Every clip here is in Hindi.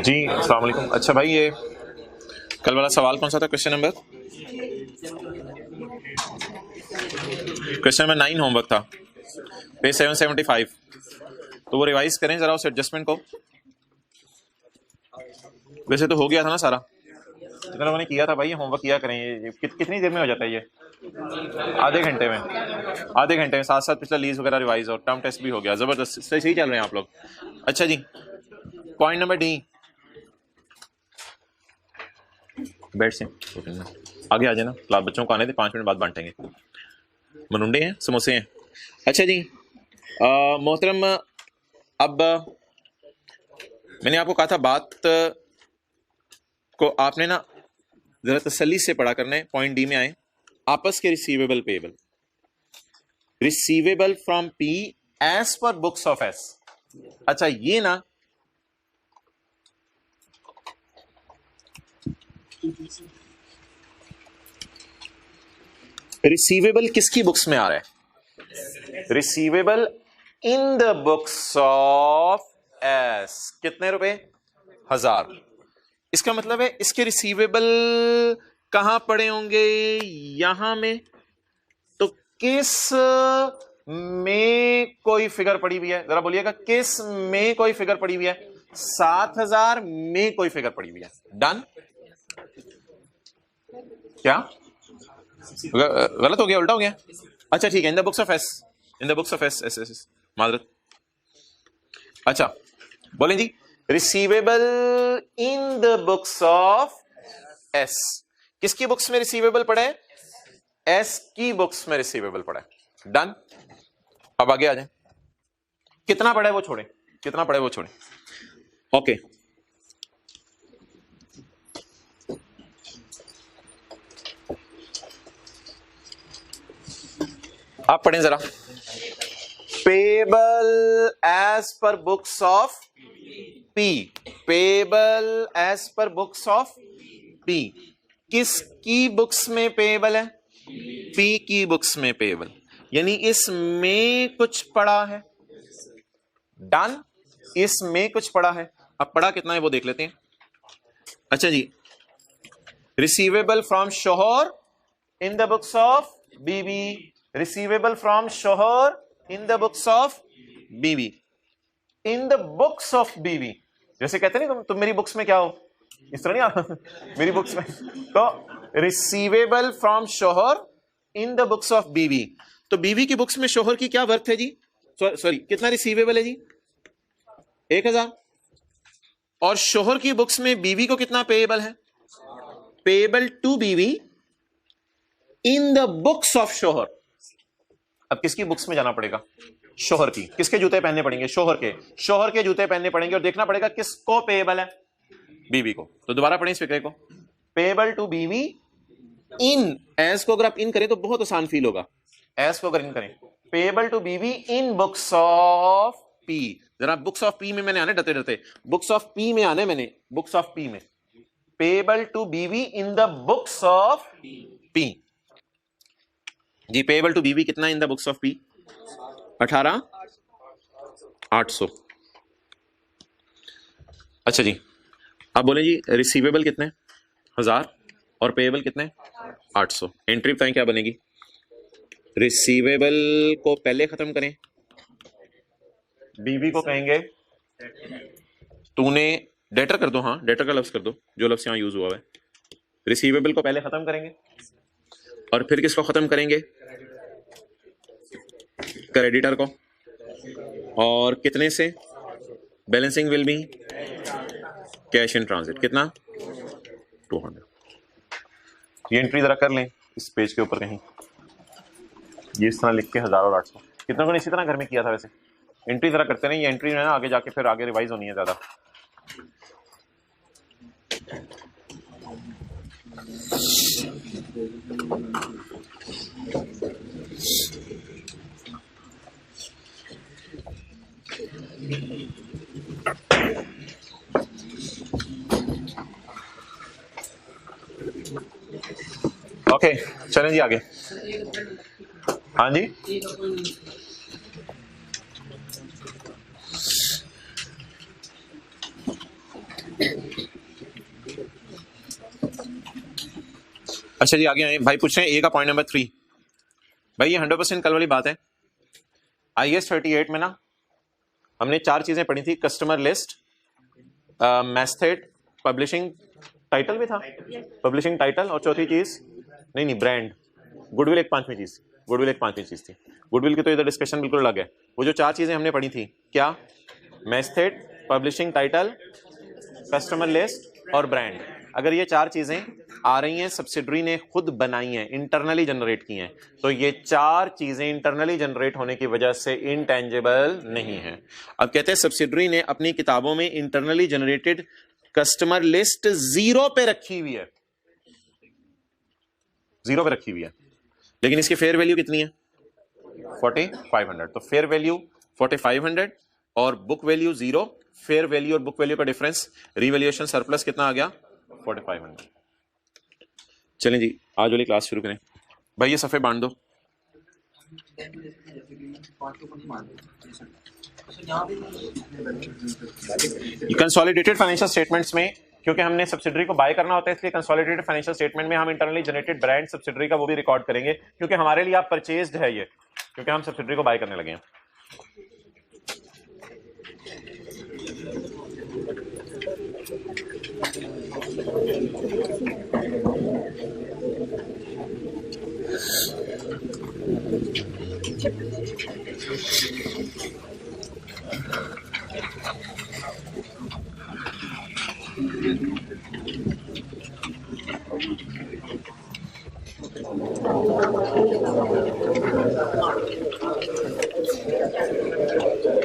जी अस्सलाम वालेकुम। अच्छा भाई, ये कल वाला सवाल कौन सा था? क्वेश्चन नंबर 9 होमवर्क था, पेज 775। तो वो रिवाइज करें जरा उस एडजस्टमेंट को। वैसे तो हो गया था ना सारा, जितना लोगों ने किया था भाई। ये होमवर्क किया करें। ये कितनी देर में हो जाता है ये? आधे घंटे में। साथ साथ पिछला लीज वगैरह रिवाइज और टर्म टेस्ट भी हो गया। जबरदस्त, सही चल रहे हैं आप लोग। अच्छा जी, पॉइंट नंबर डी। बैठ से आगे आ जाना, क्लास बच्चों को आने थे, 5 मिनट बाद बांटेंगे। मनुंडे हैं, समोसे हैं। अच्छा जी, मोहतरम, अब मैंने आपको कहा था बात को आपने ना जरा तसल्ली से पढ़ा करना है। पॉइंट डी में आए, आपस के receivable payable. Receivable from P as per books of S. अच्छा, ये ना रिसीवेबल किसकी बुक्स में आ रहा है? Receivable in the books of S. कितने रुपए? 1000। इसका मतलब है इसके रिसीवेबल कहां पड़े होंगे? यहां में। तो किस में कोई फिगर पड़ी हुई है? जरा बोलिएगा, किस में कोई फिगर पड़ी हुई है? 7000 में कोई फिगर पड़ी हुई है। डन? क्या गलत हो गया? उल्टा हो गया? अच्छा ठीक है, in the books of S. In the books of S S S मादरत। अच्छा बोलें जी, receivable in the books of S. किसकी बुक्स में रिसीवेबल पड़ा है? एस की बुक्स में रिसीवेबल पड़ा है। डन? अब आगे आ जाए। कितना पड़ा है वो छोड़े, कितना पड़ा है वो छोड़े। ओके, आप पढ़ें जरा। Payable as per books of P. Payable as per books of P. किसकी बुक्स में पेबल है? पी की बुक्स में पेबल, यानी इसमें कुछ पड़ा है। डन? इसमें कुछ पड़ा है। अब पड़ा कितना है वो देख लेते हैं। अच्छा जी, रिसीवेबल फ्रॉम शोहर इन द बुक्स ऑफ बीबी। रिसीवेबल फ्रॉम शोहर इन द बुक्स ऑफ बीबी। इन द बुक्स ऑफ बीबी, जैसे कहते हैं तुम मेरी बुक्स में क्या हो, इस तरह नहीं आ मेरी बुक्स में। तो रिसीवेबल फ्रॉम शोहर इन द बुक्स ऑफ बीबी। तो बीबी की बुक्स में शोहर की क्या वर्थ है जी? सॉरी, कितना रिसीवेबल है जी? 1000। और शोहर की बुक्स में बीबी को कितना पेएबल है? पेएबल टू बीबी इन द बुक्स ऑफ शोहर। अब किसकी बुक्स में जाना पड़ेगा? शोहर की। किसके जूते पहनने पड़ेंगे? शोहर के। शोहर के जूते पहनने पड़ेंगे और देखना पड़ेगा किसको पेएबल है? बीबी को। तो दोबारा पढ़ें इस फिक्रे को। पेएबल टू बीबी इन, एस को अगर आप इन करें तो बहुत आसान फील होगा। एस को अगर इन करें, पेएबल टू बीबी इन बुक्स ऑफ पी। जरा बुक्स ऑफ पी में मैंने आने डरते डरते, बुक्स ऑफ पी में आने मैंने, बुक्स ऑफ पी में। पेएबल टू बीबी in the books of P जी। पेएबल टू बीबी कितना in the books of P? 18,800। अच्छा जी, अब बोले जी रिसीवेबल कितने? 1000 और पेएबल कितने? 800। एंट्री बताएं क्या बनेगी? रिसीवेबल को पहले खत्म करें, बीबी को कहेंगे तूने डेटर कर दो। हाँ, डेटर का लफ्ज कर दो, जो लफ्ज यहां यूज हुआ है। रिसीवेबल को पहले खत्म करेंगे और फिर किसको खत्म करेंगे? क्रेडिटर को। और कितने से? Balancing will be cash in transit. कितना? 200। ये एंट्री जरा कर लें इस पेज के ऊपर कहीं, ये इस तरह लिख के 1000 और 800। कितनों को इसी तरह घर में किया था? वैसे एंट्री जरा करते नहीं, ये एंट्री है ना आगे जाके फिर आगे रिवाइज होनी है ज्यादा। ओके, चलें जी आगे। हाँ जी, अच्छा जी आगे आए भाई, पूछ रहे हैं ए का पॉइंट नंबर 3। भाई ये 100% कल वाली बात है। IAS 38 में ना हमने 4 चीजें पढ़ी थी, customer list, method, publishing title भी था, पब्लिशिंग टाइटल, और चौथी चीज नहीं ब्रांड, गुडविल एक 5वीं चीज, गुडविल एक 5वीं चीज थी। गुडविल की तो इधर डिस्कशन बिल्कुल अलग है। वो जो 4 चीजें हमने पढ़ी थी, क्या, method, publishing title, customer list और ब्रांड। अगर ये 4 चीजें आ रही हैं, सब्सिडरी ने खुद बनाई हैं, इंटरनली जनरेट की हैं, तो ये 4 चीजें इंटरनली जनरेट होने की वजह से इंटेंजिबल नहीं है। अब कहते हैं सब्सिडरी ने अपनी किताबों में इंटरनली जनरेटेड कस्टमर लिस्ट 0 पे रखी हुई है, 0 पे रखी हुई है, लेकिन इसकी फेयर वैल्यू कितनी है, 4500। तो फेयर वैल्यू 4500 और बुक वैल्यू 0। फेयर वैल्यू और बुक वैल्यू का डिफरेंस, रिवैल्यूएशन सरप्लस कितना आ गया, 4500। चलें जी आज वाली क्लास शुरू करें। भाई ये सफ़े बांध दो। कंसोलिडेटेड फाइनेंशियल स्टेटमेंट्स में, क्योंकि हमने सब्सिडरी को बाय करना होता है, इसलिए कंसोलिडेटेड फाइनेंशियल स्टेटमेंट में हम इंटरनली जनरेटेड ब्रांड सब्सिडरी का वो भी रिकॉर्ड करेंगे, क्योंकि हमारे लिए आप परचेज्ड है ये, क्योंकि हम सब्सिडरी को बाय करने लगे हैं।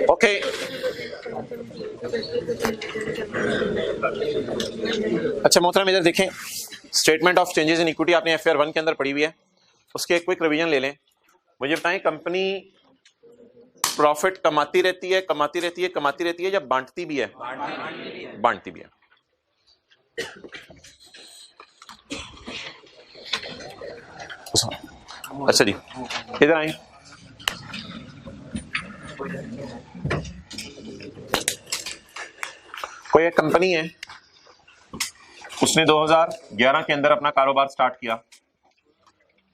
ओके अच्छा मोहतरम इधर देखें, statement of changes in equity आपने FR 1 के अंदर पढ़ी हुई है, उसके एक क्विक रिवीजन ले लें। मुझे बताएं, कंपनी प्रॉफिट कमाती रहती है, कमाती रहती है, कमाती रहती है, या बांटती भी है? बांटती भी है। अच्छा जी इधर आए, कोई एक कंपनी है, उसने 2011 के अंदर अपना कारोबार स्टार्ट किया,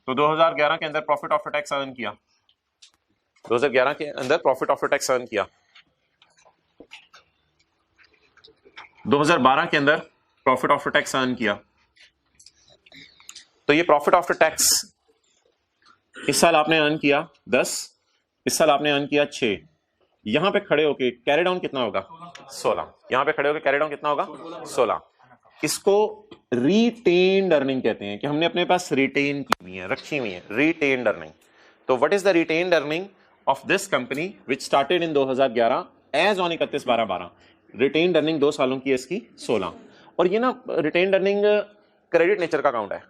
तो 2011 के अंदर प्रॉफिट आफ्टर टैक्स अर्न किया, 2011 के अंदर प्रॉफिट आफ्टर टैक्स अर्न किया, 2012 के अंदर प्रॉफिट आफ्टर टैक्स अर्न किया। तो ये प्रॉफिट आफ्टर टैक्स इस साल आपने अर्न किया 10, इस साल आपने अर्न किया 6। यहां पे खड़े होके कैरी डाउन कितना होगा, 16। यहां पे खड़े होके कैरी डाउन कितना होगा, 16। इसको रिटेन्ड अर्निंग कहते हैं, कि हमने अपने पास रिटेन की हुई है, रखी हुई है, रिटेन्ड अर्निंग। तो what is the retained earning of this company which started in 2011 as on 31/12/12। Retained earning 2 सालों की है इसकी 16। और ये ना रिटेन्ड अर्निंग क्रेडिट नेचर का अकाउंट है,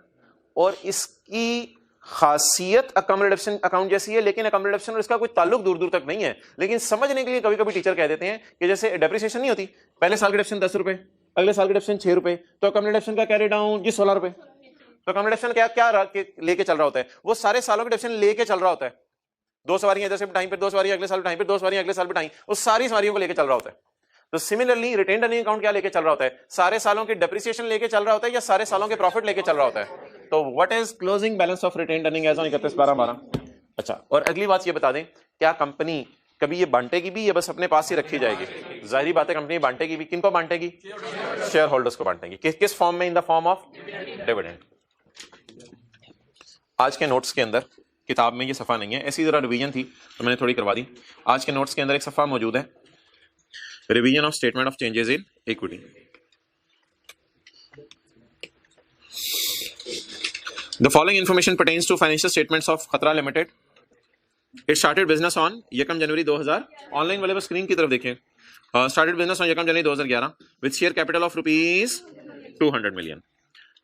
और इसकी खासियत अकोमोडेशन अकाउंट जैसी है, लेकिन अकोमोडेशन और इसका कोई ताल्लुक दूर दूर तक नहीं है। लेकिन समझने के लिए कभी कभी टीचर कह देते हैं कि जैसे डेप्रिसिएशन नहीं होती, पहले साल की डेप्रिसिएशन 10 रुपए, अगले साल की डेप्रिसिएशन 6 रुपए, तो अकोमोडेशन का कैरी डाउन जी 16 रुपए। तो अकोमोडेशन क्या क्या लेके चल रहा होता है, वो सारे सालों की डेप्रिसिएशन लेके चल रहा होता है। 2 सवारियां इधर से बिठाई, फिर 2 सवारियां अगले साल बिठाई, फिर 2 सवारियां अगले साल बिठाई, उस सारी सवारियों को लेके चल रहा होता है। तो सिमिलरली रिटेन्ड अर्निंग अकाउंट क्या लेके चल रहा होता है, सारे सालों की डेप्रिसिएशन लेके चल रहा होता है, या सारे सालों के प्रॉफिट लेके चल रहा होता है। तो what is closing balance of retained earning as on 31/12/12। अच्छा, और अगली बात ये बता दें, क्या कंपनी कभी ये बांटेगी भी, या बस अपने पास ही रखी जाएगी? जाहिर बात है कंपनी बांटेगी भी। किनको बांटेगी? शेयर होल्डर्स को बांटेगी। किस फॉर्म में? In the form of dividend. आज के नोट्स के अंदर, किताब में ये सफा नहीं है, ऐसी जरा रिवीजन थी तो मैंने थोड़ी करवा दी। आज के नोट्स के अंदर एक सफा मौजूद है, revision of statement of changes in equity. The following information pertains to financial statements of Khatra Limited. It started business on 1 January 2000। Online वाले बस स्क्रीन की तरफ देखें। Started business on 1 January 2011 with share capital of rupees 200 million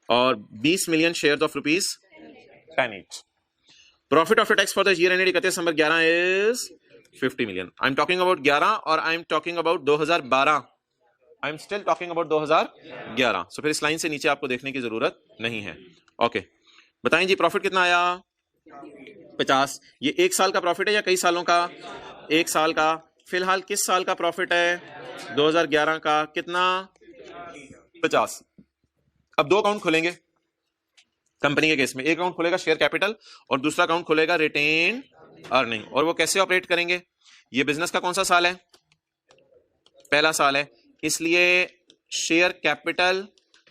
और 20 million shares of rupees 10 each. Profit after tax for the year ended 31 December 11 is 50 million. I'm talking about 11 और I'm talking about 2012। I'm still talking about 2011। So फिर इस लाइन से नीचे आपको देखने की जरूरत नहीं है। ओके बताएं जी, प्रॉफिट कितना आया? 50। ये 1 साल का प्रॉफिट है या कई सालों का? 1 साल का। फिलहाल किस साल का प्रॉफिट है? 2011 का। कितना? 50। अब 2 अकाउंट खोलेंगे, कंपनी के केस में एक अकाउंट खुलेगा शेयर कैपिटल और दूसरा अकाउंट खुलेगा रिटेन अर्निंग। और वो कैसे ऑपरेट करेंगे? ये बिजनेस का कौन सा साल है? पहला साल है, इसलिए शेयर कैपिटल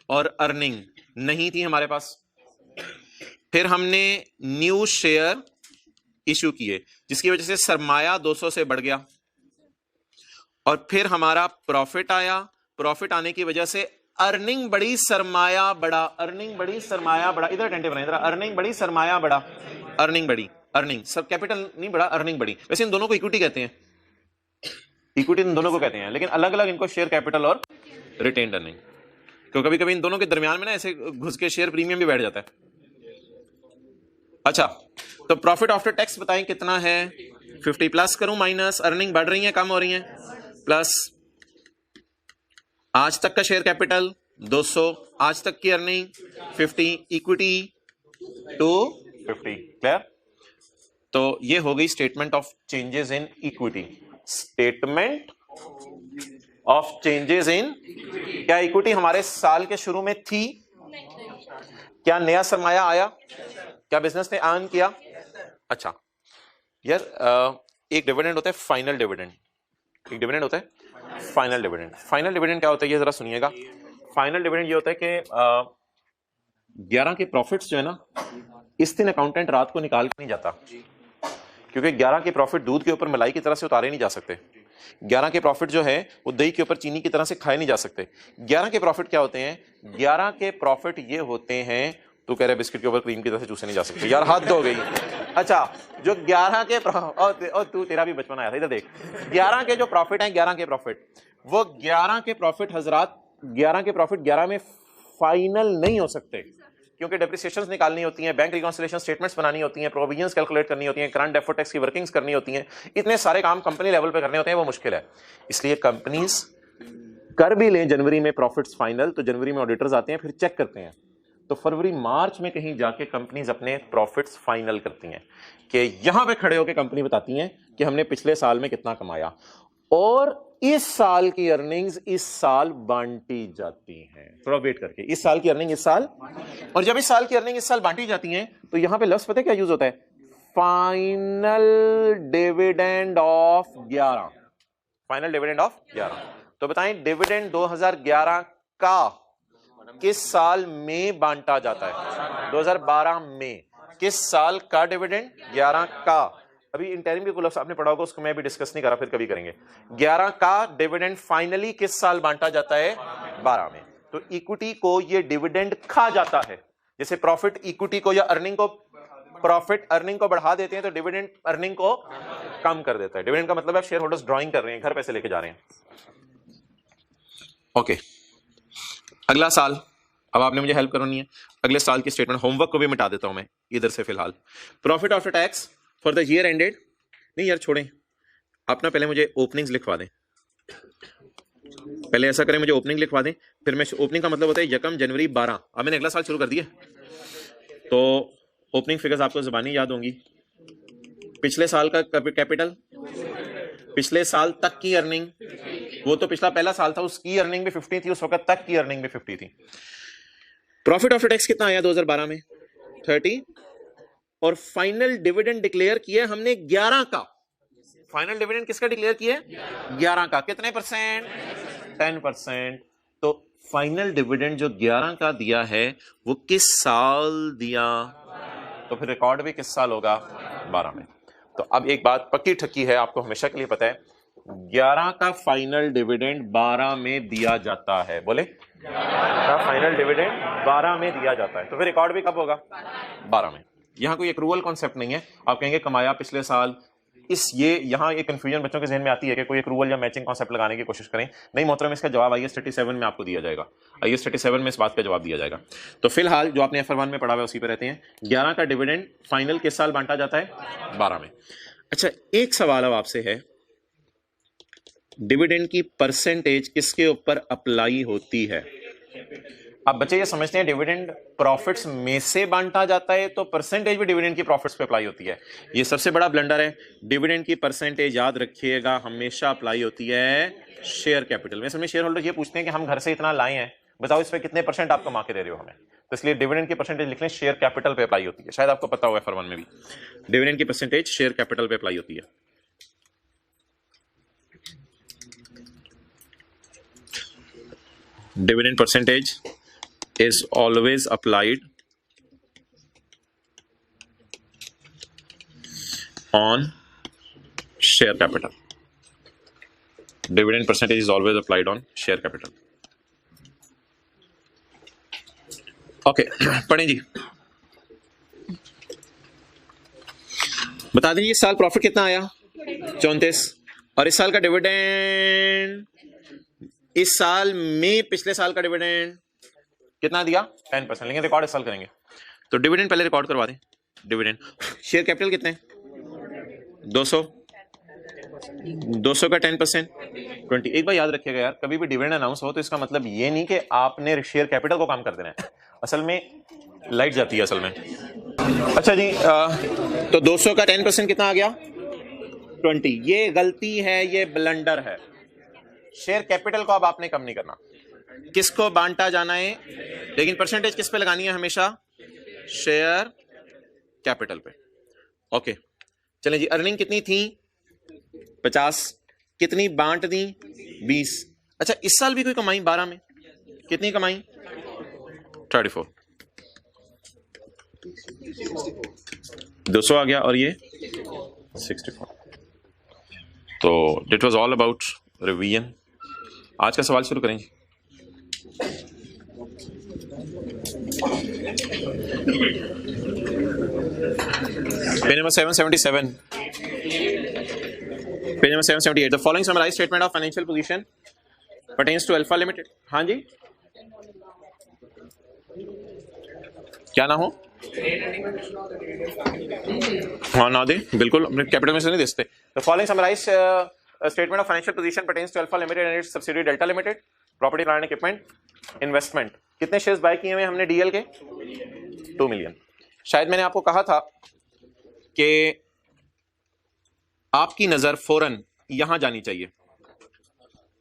और अर्निंग नहीं थी हमारे पास। फिर हमने न्यू शेयर इश्यू किए जिसकी वजह से सरमाया 200 से बढ़ गया और फिर हमारा प्रॉफिट आया। प्रॉफिट आने की वजह से अर्निंग बढ़ी, सरमाया बढ़ा, अर्निंग बढ़ी, सरमाया बढ़ा। इधर अटेंटिव रहें, इधर। अर्निंग बढ़ी, सरमाया बढ़ा, अर्निंग बढ़ी, अर्निंग, सब कैपिटल नहीं बढ़ा, अर्निंग बढ़ी। वैसे इन दोनों को इक्विटी कहते हैं, इक्विटी इन दोनों को कहते हैं, लेकिन अलग अलग इनको शेयर कैपिटल और रिटेन्ड अर्निंग। क्योंकि कभी कभी इन दोनों के दरमियान में ना ऐसे घुस के शेयर प्रीमियम भी बैठ जाता है। अच्छा, तो प्रॉफिट आफ्टर टैक्स बताएं कितना है? 50 प्लस करूं माइनस, अर्निंग बढ़ रही है कम हो रही है, प्लस आज तक का शेयर कैपिटल 200, आज तक की अर्निंग 50, इक्विटी 250। क्लियर? तो ये हो गई statement of changes in equity. Statement of changes in, क्या इक्विटी हमारे साल के शुरू में थी? क्या नया सरमाया आया? क्या बिजनेस ने अर्न किया? अच्छा यार, एक डिविडेंड होता है फाइनल डिविडेंड, एक डिविडेंड होता है फाइनल डिविडेंड। फाइनल डिविडेंड क्या होता है ये जरा सुनिएगा। फाइनल डिविडेंड ये होता है कि 11 के प्रॉफिट्स जो है ना, इस दिन अकाउंटेंट रात को निकाल के नहीं जाता, क्योंकि 11 के प्रॉफिट दूध के ऊपर मलाई की तरह से उतारे नहीं जा सकते। 11 के प्रॉफिट जो है वो दही के ऊपर चीनी की तरह से खाए नहीं जा सकते। 11 के प्रॉफिट क्या होते हैं? 11 के प्रॉफिट ये होते हैं, तू कह रहे बिस्किट के ऊपर क्रीम की तरह से चूसे नहीं जा सकते, यार हद हो गई। अच्छा, जो 11 के और तू, तेरा भी बचपन आया था, इधर देख। 11 के जो प्रॉफिट हैं, 11 के प्रॉफिट, वो 11 के प्रॉफिट हजरात, 11 के प्रॉफिट 11 में फाइनल नहीं हो सकते, क्योंकि डेप्रिसिएशंस निकालनी होती हैं, बैंक रिकॉन्सिलिएशन स्टेटमेंट्स बनानी होती हैं, प्रोविजंस कैलकुलेट करनी होती हैं, करंट डेफर्ड टैक्स की वर्किंग्स करनी होती हैं। इतने सारे काम कंपनी लेवल पे करने होते हैं, वो मुश्किल है। इसलिए कंपनीज कर भी लें जनवरी में प्रॉफिट्स फाइनल, तो जनवरी में ऑडिटर्स आते हैं, फिर चेक करते हैं, तो फरवरी मार्च में कहीं जाके कंपनीज अपने प्रॉफिट्स फाइनल करती हैं, कि यहां पे खड़े होकर कंपनी बताती हैं कि हमने पिछले साल में कितना कमाया, और इस साल की अर्निंग्स इस साल बांटी जाती हैं। थोड़ा वेट करके, इस साल की अर्निंग इस साल, और जब इस साल की अर्निंग इस साल बांटी जाती हैं, तो यहां पे लफ्ज पता है क्या यूज होता है? Final dividend of 11। Final dividend of 11। तो बताएं डिविडेंड 2011 का किस साल में बांटा जाता है? 2012 में। किस साल का डिविडेंड? 11 का। अभी इंटरिम के कुल आपने पढ़ा होगा, उसको मैं भी डिस्कस नहीं करा, फिर कभी करेंगे। 11 का डिविडेंड फाइनली किस साल बांटा जाता है? 12 में। तो इक्विटी को ये डिविडेंड खा जाता है। जैसे प्रॉफिट इक्विटी को या अर्निंग को, प्रॉफिट अर्निंग को बढ़ा देते हैं, तो डिविडेंड अर्निंग को कम कर देता है। डिविडेंड का मतलब है शेयर होल्डर्स ड्रॉइंग कर रहे हैं, घर पैसे लेके जा रहे हैं। ओके, अगला साल, अब आपने मुझे हेल्प करनी है, अगले साल की स्टेटमेंट, होमवर्क को भी मिटा देता हूं मैं इधर से फिलहाल। Profit after tax for the year ended, नहीं यार छोड़ें, आप ना पहले मुझे ओपनिंग्स लिखवा दें। पहले ऐसा करें, मुझे ओपनिंग लिखवा दें, फिर मैं, ओपनिंग का मतलब होता है 1 जनवरी 12। अब मैंने अगला साल शुरू कर दिया, तो ओपनिंग फिगर्स आपको जुबानी याद होंगी। पिछले साल का कैपिटल, पिछले साल तक की अर्निंग, वो तो पिछला पहला साल था, उसकी अर्निंग भी 50 थी, उस वक्त तक की अर्निंग भी 50 थी। प्रॉफिट आफ्टर टैक्स कितना आया 2012 में? 30। और फाइनल डिविडेंड डिक्लेयर किया हमने 11 का। फाइनल डिविडेंड किसका डिक्लेयर किया? 11 का। कितने परसेंट? 10%। तो फाइनल डिविडेंड जो 11 का दिया है वो किस साल दिया? तो फिर रिकॉर्ड भी किस साल होगा? 12 में। तो अब एक बात पक्की ठक्की है, आपको हमेशा के लिए पता है, 11 का फाइनल डिविडेंड 12 में दिया जाता है। बोले, 11 का फाइनल डिविडेंड 12 में दिया जाता है, तो फिर रिकॉर्ड भी कब होगा? 12 में। यहां कोई एक्रूवल कॉन्सेप्ट नहीं है। आप कहेंगे कमाया पिछले साल, इस ये यहां एक कंफ्यूजन बच्चों के जहन में आती है कि कोई एक्रूवल या मैचिंग कॉन्सेप्ट लगाने की कोशिश करें। नहीं मोहतरम, इसका जवाब IAS 37 में आपको दिया जाएगा। IAS 37 में इस बात का जवाब दिया जाएगा। तो फिलहाल जो आपने FR1 में पढ़ा हुआ है उसी पे रहते हैं। 11 का डिविडेंड फाइनल किस साल बांटा जाता है? 12 में। अच्छा, एक सवाल अब आपसे है, डिविडेंड की परसेंटेज किसके ऊपर अप्लाई होती है? अब बच्चे ये समझते हैं डिविडेंड प्रॉफिट्स में से बांटा जाता है, तो परसेंटेज भी डिविडेंड की प्रॉफिट्स पे अप्लाई होती है। ये सबसे बड़ा ब्लंडर है। डिविडेंड की परसेंटेज याद रखिएगा हमेशा अप्लाई होती है शेयर कैपिटल में। इसमें शेयर होल्डर ये पूछते हैं कि हम घर से इतना लाए हैं, बताओ इस पे कितने परसेंट आप कमा के दे रहे हो हमें। तो इसलिए डिविडेंड की परसेंटेज लिख लें, शेयर कैपिटल पे अप्लाई होती है। शायद आपको पता होगा F1 में भी डिविडेंड की परसेंटेज शेयर कैपिटल पे अप्लाई होती है। Dividend percentage is always applied on share capital. Dividend percentage is always applied on share capital. Okay, पढ़ें जी। बता दीजिए इस साल प्रॉफिट कितना आया 34, और इस साल का डिविडेंड, इस साल में पिछले साल का डिविडेंड कितना दिया 10%, लेकिन रिकॉर्ड इस साल करेंगे। तो डिविडेंड पहले रिकॉर्ड करवा दें। डिविडेंड शेयर कैपिटल कितने 200 का 10% 20। एक बार याद रखिएगा यार, कभी भी डिविडेंड अनाउंस हो तो इसका मतलब ये नहीं कि आपने शेयर कैपिटल को काम कर देना है, असल में लाइट जाती है असल में। अच्छा जी, तो 200 का 10% कितना आ गया 20। ये गलती है, ये ब्लंडर है। शेयर कैपिटल को अब आपने कम नहीं करना, किसको बांटा जाना है, लेकिन परसेंटेज किस पे लगानी है हमेशा, शेयर कैपिटल पे। ओके चलें जी। अर्निंग कितनी थी 50, कितनी बांट दी 20। अच्छा इस साल भी कोई कमाई 12 में, कितनी कमाई 34, 200 आ गया और ये 64। तो it was all about revision. आज का सवाल शुरू करें। Page number 777, page number 778। The following summarized statement of financial position pertains to Alpha Limited. हाँ जी, क्या ना हो, हाँ ना दे, बिल्कुल कैपिटल में से नहीं दे सकते। The following summarized statement of financial position pertains to Alpha Limited and its subsidiary Delta Limited. Property plant and equipment, investment. कितने शेयर्स बाय किए हुए हमने डीएल के 2 मिलियन। शायद मैंने आपको कहा था कि आपकी नजर फौरन यहां जानी चाहिए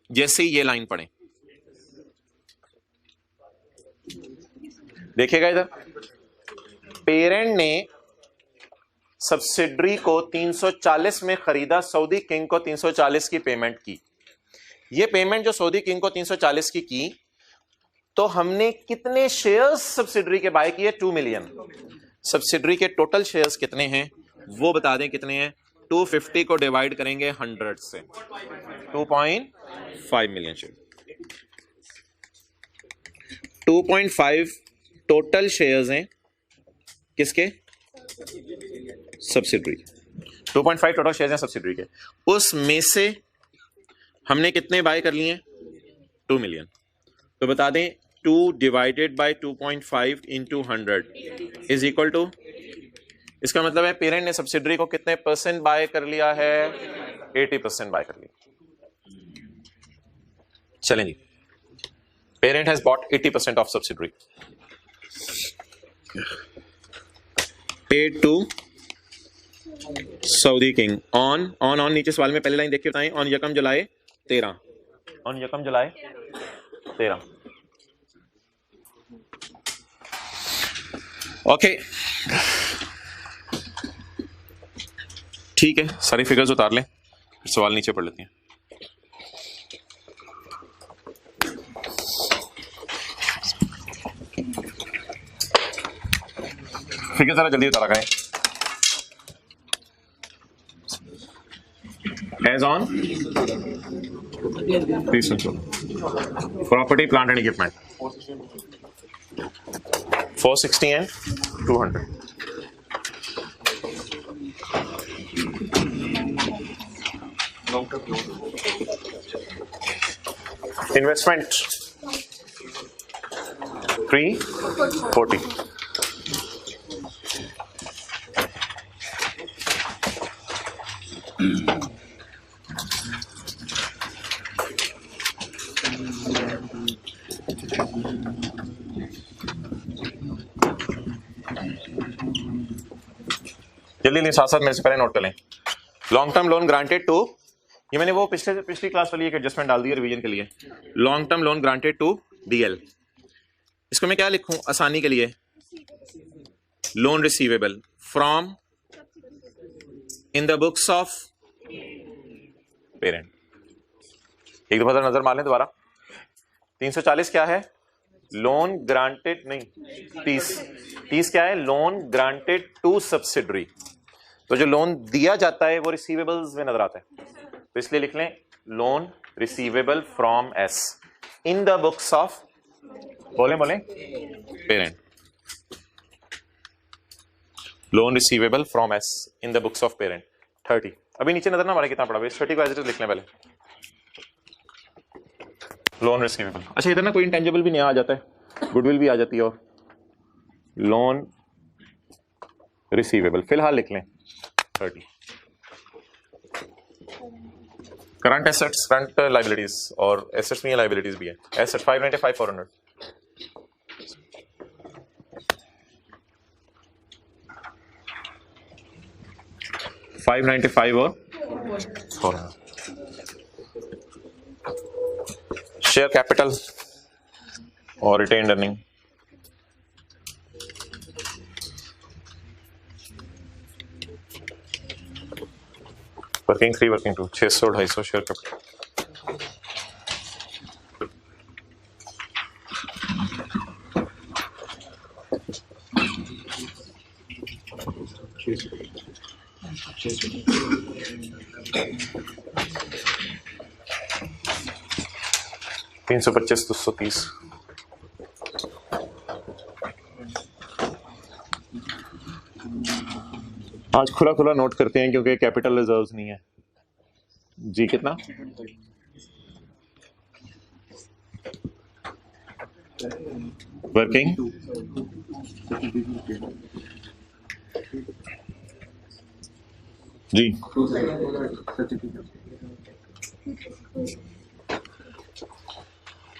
जैसे ही ये लाइन पढ़े। देखिएगा इधर, पेरेंट ने सब्सिडरी को 340 में खरीदा, सऊदी किंग को 340 की पेमेंट की। ये पेमेंट जो सऊदी किंग को 340 की तो हमने कितने शेयर्स सब्सिडरी के बाय किए 2 मिलियन। सब्सिडरी के टोटल शेयर्स कितने हैं वो बता दें कितने हैं। 250 को डिवाइड करेंगे 100 से, 2.5 मिलियन शेयर। 2.5 टोटल शेयर्स हैं किसके, सब्सिडरी। 2.5 टोटल शेयर्स हैं सब्सिडरी के, उसमें से हमने कितने बाय कर लिए 2 मिलियन। तो बता दें 2 divided by 2.5 into 100 is equal to, इसका मतलब है पेरेंट ने सब्सिडरी को कितने परसेंट बाय कर लिया है 80% बाय कर लिया। चलें जी, parent has bought 80% of subsidiary. Paid to Saudi king on नीचे सवाल में पहले लाइन देख के बताएं। ऑन यकम जुलाई 13, ऑन यकम जुलाई 13। ओके ठीक है, सारी फिगर्स उतार लें, सवाल नीचे पढ़ लेते हैं। फिगर जरा जल्दी उतारा करें। As on please property plant and equipment 460 and 200। Investment 340। जल्दी साथ साथ मेरे से पहले नोट कर लें। Long term loan granted to, ये मैंने वो पिछली क्लास वाली एक एडजस्टमेंट डाल दी है रिवीजन के लिए। Long term loan granted to DL इसको मैं क्या लिखूं आसानी के लिए? Loan receivable from in the books of parent. एक दफा नजर मार लें दोबारा। 340 क्या है? लोन ग्रांटेड, नहीं 30 क्या है? Loan granted to subsidiary. तो जो लोन दिया जाता है वो रिसीवेबल्स में नजर आता है, तो इसलिए लिख लें loan receivable from S in the books of, बोलें parent. Loan receivable from S in the books of parent 30। अभी नीचे नजर ना मारे कितना पड़ा, 30 को एज इट इज लिख लें पहले। लोन रिसीवेबल, अच्छा इधर ना कोई इंटेंजिबल भी नहीं आ जाता है, गुडविल भी आ जाती है, और लोन रिसीवेबल फिलहाल लिख लें 30। करंट एसेट्स, करंट लाइबिलिटीज, और एसेट्स में लाइबिलिटीज भी है। एसेट 595 400, $595 और 400। शेयर कैपिटल और retained earning, working 3 working 2 600 250 share capital. $325 $230। आज खुला खुला नोट करते हैं क्योंकि कैपिटल रिजर्व्स नहीं है जी। कितना? वर्किंग जी,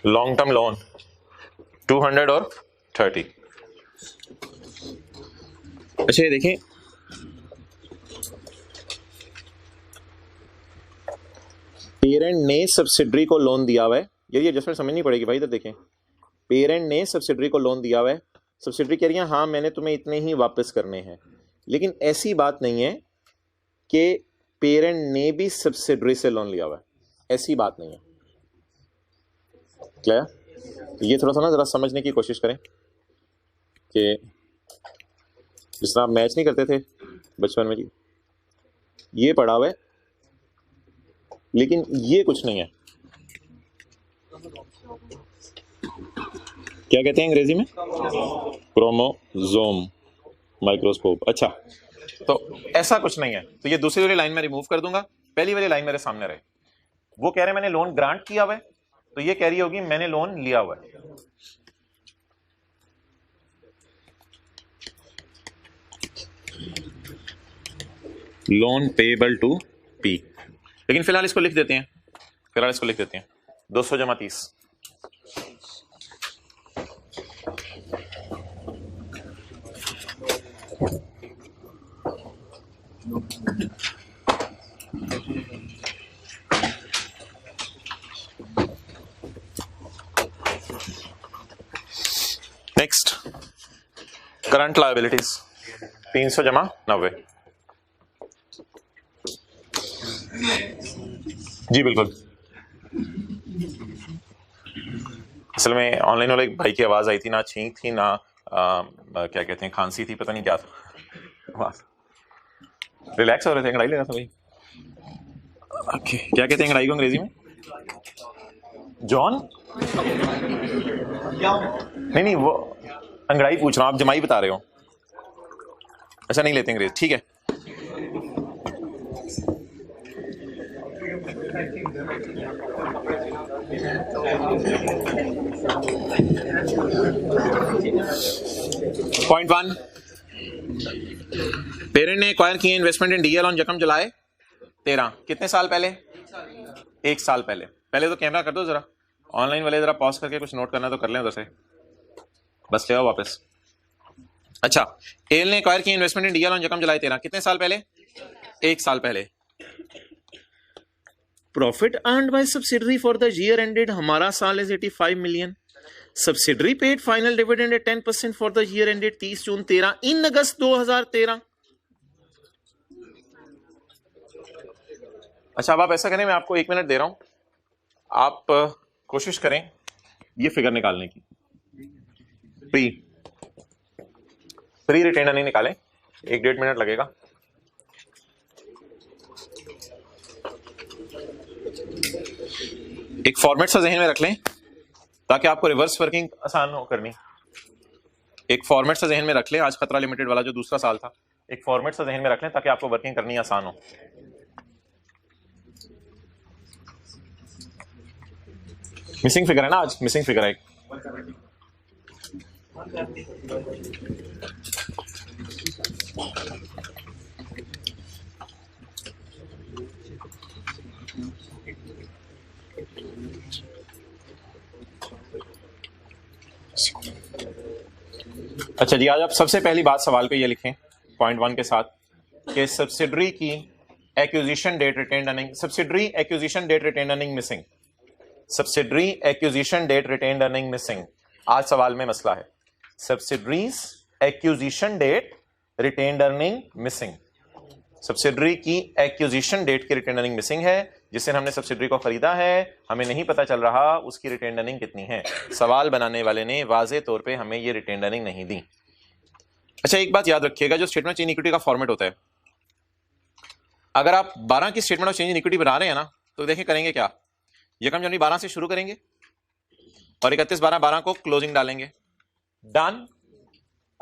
लॉन्ग टर्म लोन 200 और 30। अच्छा ये देखें, पेरेंट ने सब्सिडरी को लोन दिया हुआ है, ये एडजस्टमेंट समझनी पड़ेगी भाई। इधर देखें, पेरेंट ने सब्सिडरी को लोन दिया हुआ है, सब्सिडरी कह रही है हाँ मैंने तुम्हें इतने ही वापस करने हैं, लेकिन ऐसी बात नहीं है कि पेरेंट ने भी सब्सिडरी से लोन लिया हुआ है, ऐसी बात नहीं है। क्या ये थोड़ा सा ना जरा समझने की कोशिश करें कि जिस तरह आप मैच नहीं करते थे बचपन में जी, ये पढ़ा हुआ है लेकिन ये कुछ नहीं है। क्या कहते हैं अंग्रेजी में? Chromosome, microscope. अच्छा तो ऐसा कुछ नहीं है, तो ये दूसरी वाली लाइन में रिमूव कर दूंगा, पहली वाली लाइन मेरे सामने रहे। वो कह रहे हैं मैंने लोन ग्रांट किया हुआ है, तो ये कह रही होगी मैंने लोन लिया हुआ है। लोन पेएबल टू पी, लेकिन फिलहाल इसको लिख देते हैं, 200 जमा 30। नेक्स्ट करंट लायबिलिटीज 300 जमा 90। जी बिल्कुल, असल में ऑनलाइन वाले भाई की आवाज आई थी, ना छींक थी ना क्या कहते हैं खांसी थी, पता नहीं क्या था, रिलैक्स हो रहे थे, अंगड़ाई ले रहा था भाई। ओके, क्या कहते हैं अंगड़ाई को अंग्रेजी में? जॉन? नहीं वो अंगड़ाई पूछ रहा हूँ, आप जमाई बता रहे हो। अच्छा नहीं लेते अंग्रेज, ठीक है। पॉइंट 1, पेरेंट ने एक्वायर किए इन्वेस्टमेंट इन डीएल ऑन जकम जुलाई 13। कितने साल पहले? 1 साल पहले। पहले तो कैमरा कर दो जरा, ऑनलाइन वाले जरा पॉज करके कुछ नोट करना तो कर लें उधर से, बस ले आओ वापस। अच्छा, एल ने एक्वायर किए इन्वेस्टमेंट इन डीएल ऑन जकम जुलाई 13। कितने साल पहले? 1 साल पहले। Profit earned by subsidiary for the year ended, हमारा साल is 85 million, subsidiary paid final dividend at 10% for the year ended 30 June 13 in August 2013। अच्छा, अब आप ऐसा करें, मैं आपको 1 मिनट दे रहा हूं, आप कोशिश करें ये फिगर निकालने की। प्री रिटेन अर्निंग निकालें, 1-1.5 मिनट लगेगा। एक फॉर्मेट सा जहन में रख लें ताकि आपको रिवर्स वर्किंग आसान हो करनी। एक फॉर्मेट सा जहन में रख लें, आज खतरा लिमिटेड वाला जो दूसरा साल था, एक फॉर्मेट सा जहन में रख लें ताकि आपको वर्किंग करनी आसान हो। मिसिंग फिगर है ना, आज मिसिंग फिगर है एक। अच्छा जी, आज आप सबसे पहली बात सवाल पे ये लिखें पॉइंट 1 के साथ कि सब्सिडरी की acquisition date retained earning, subsidiary acquisition date retained earning missing, subsidiary acquisition date retained earning missing. आज सवाल में मसला है subsidiary's acquisition date retained earning missing. Subsidiary की एक्विजिशन डेट की रिटेन्ड अर्निंग मिसिंग है, जिससे हमने सब्सिडरी को खरीदा है, हमें नहीं पता चल रहा उसकी रिटेन्ड अर्निंग कितनी है। सवाल बनाने वाले ने वाज़े तौर पे हमें ये रिटेन्ड अर्निंग नहीं दी। अच्छा, एक बात याद रखिएगा, जो statement of change in equity का फॉर्मेट होता है, अगर आप 12 की statement of change in equity बना रहे हैं ना, तो देखें करेंगे क्या, यकम जनवरी 12 से शुरू करेंगे और 31/12/12 को क्लोजिंग डालेंगे, डन।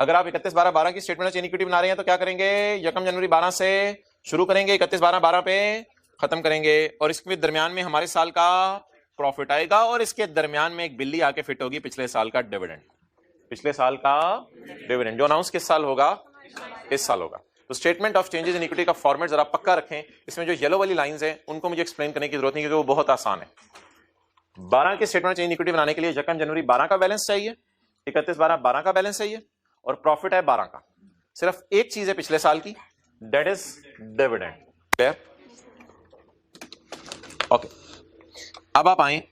अगर आप 31/12/12 की statement of change in equity बना रहे हैं तो क्या करेंगे, यकम जनवरी 12 से शुरू करेंगे, 31/12/12 पे खत्म करेंगे, और इसके दरमियान में हमारे साल का प्रॉफिट आएगा और इसके दरमियान में एक बिल्ली आके फिट होगी, पिछले साल का डिविडेंड। पिछले साल का डिविडेंड जो अनाउंस किस साल होगा, इस साल होगा। तो statement of changes in equity का फॉर्मेट जरा पक्का रखें। इसमें जो येलो वाली लाइंस हैं उनको मुझे एक्सप्लेन करने की जरूरत नहीं, क्योंकि वो बहुत आसान है। 12 की स्टेटमेंट चेंज इन इक्विटी बनाने के लिए यकम जनवरी 12 का बैलेंस चाहिए, 31/12/12 का बैलेंस चाहिए, और प्रॉफिट है 12 का। सिर्फ एक चीज है पिछले साल की, that is dividend. Clear? Okay, अब आप आए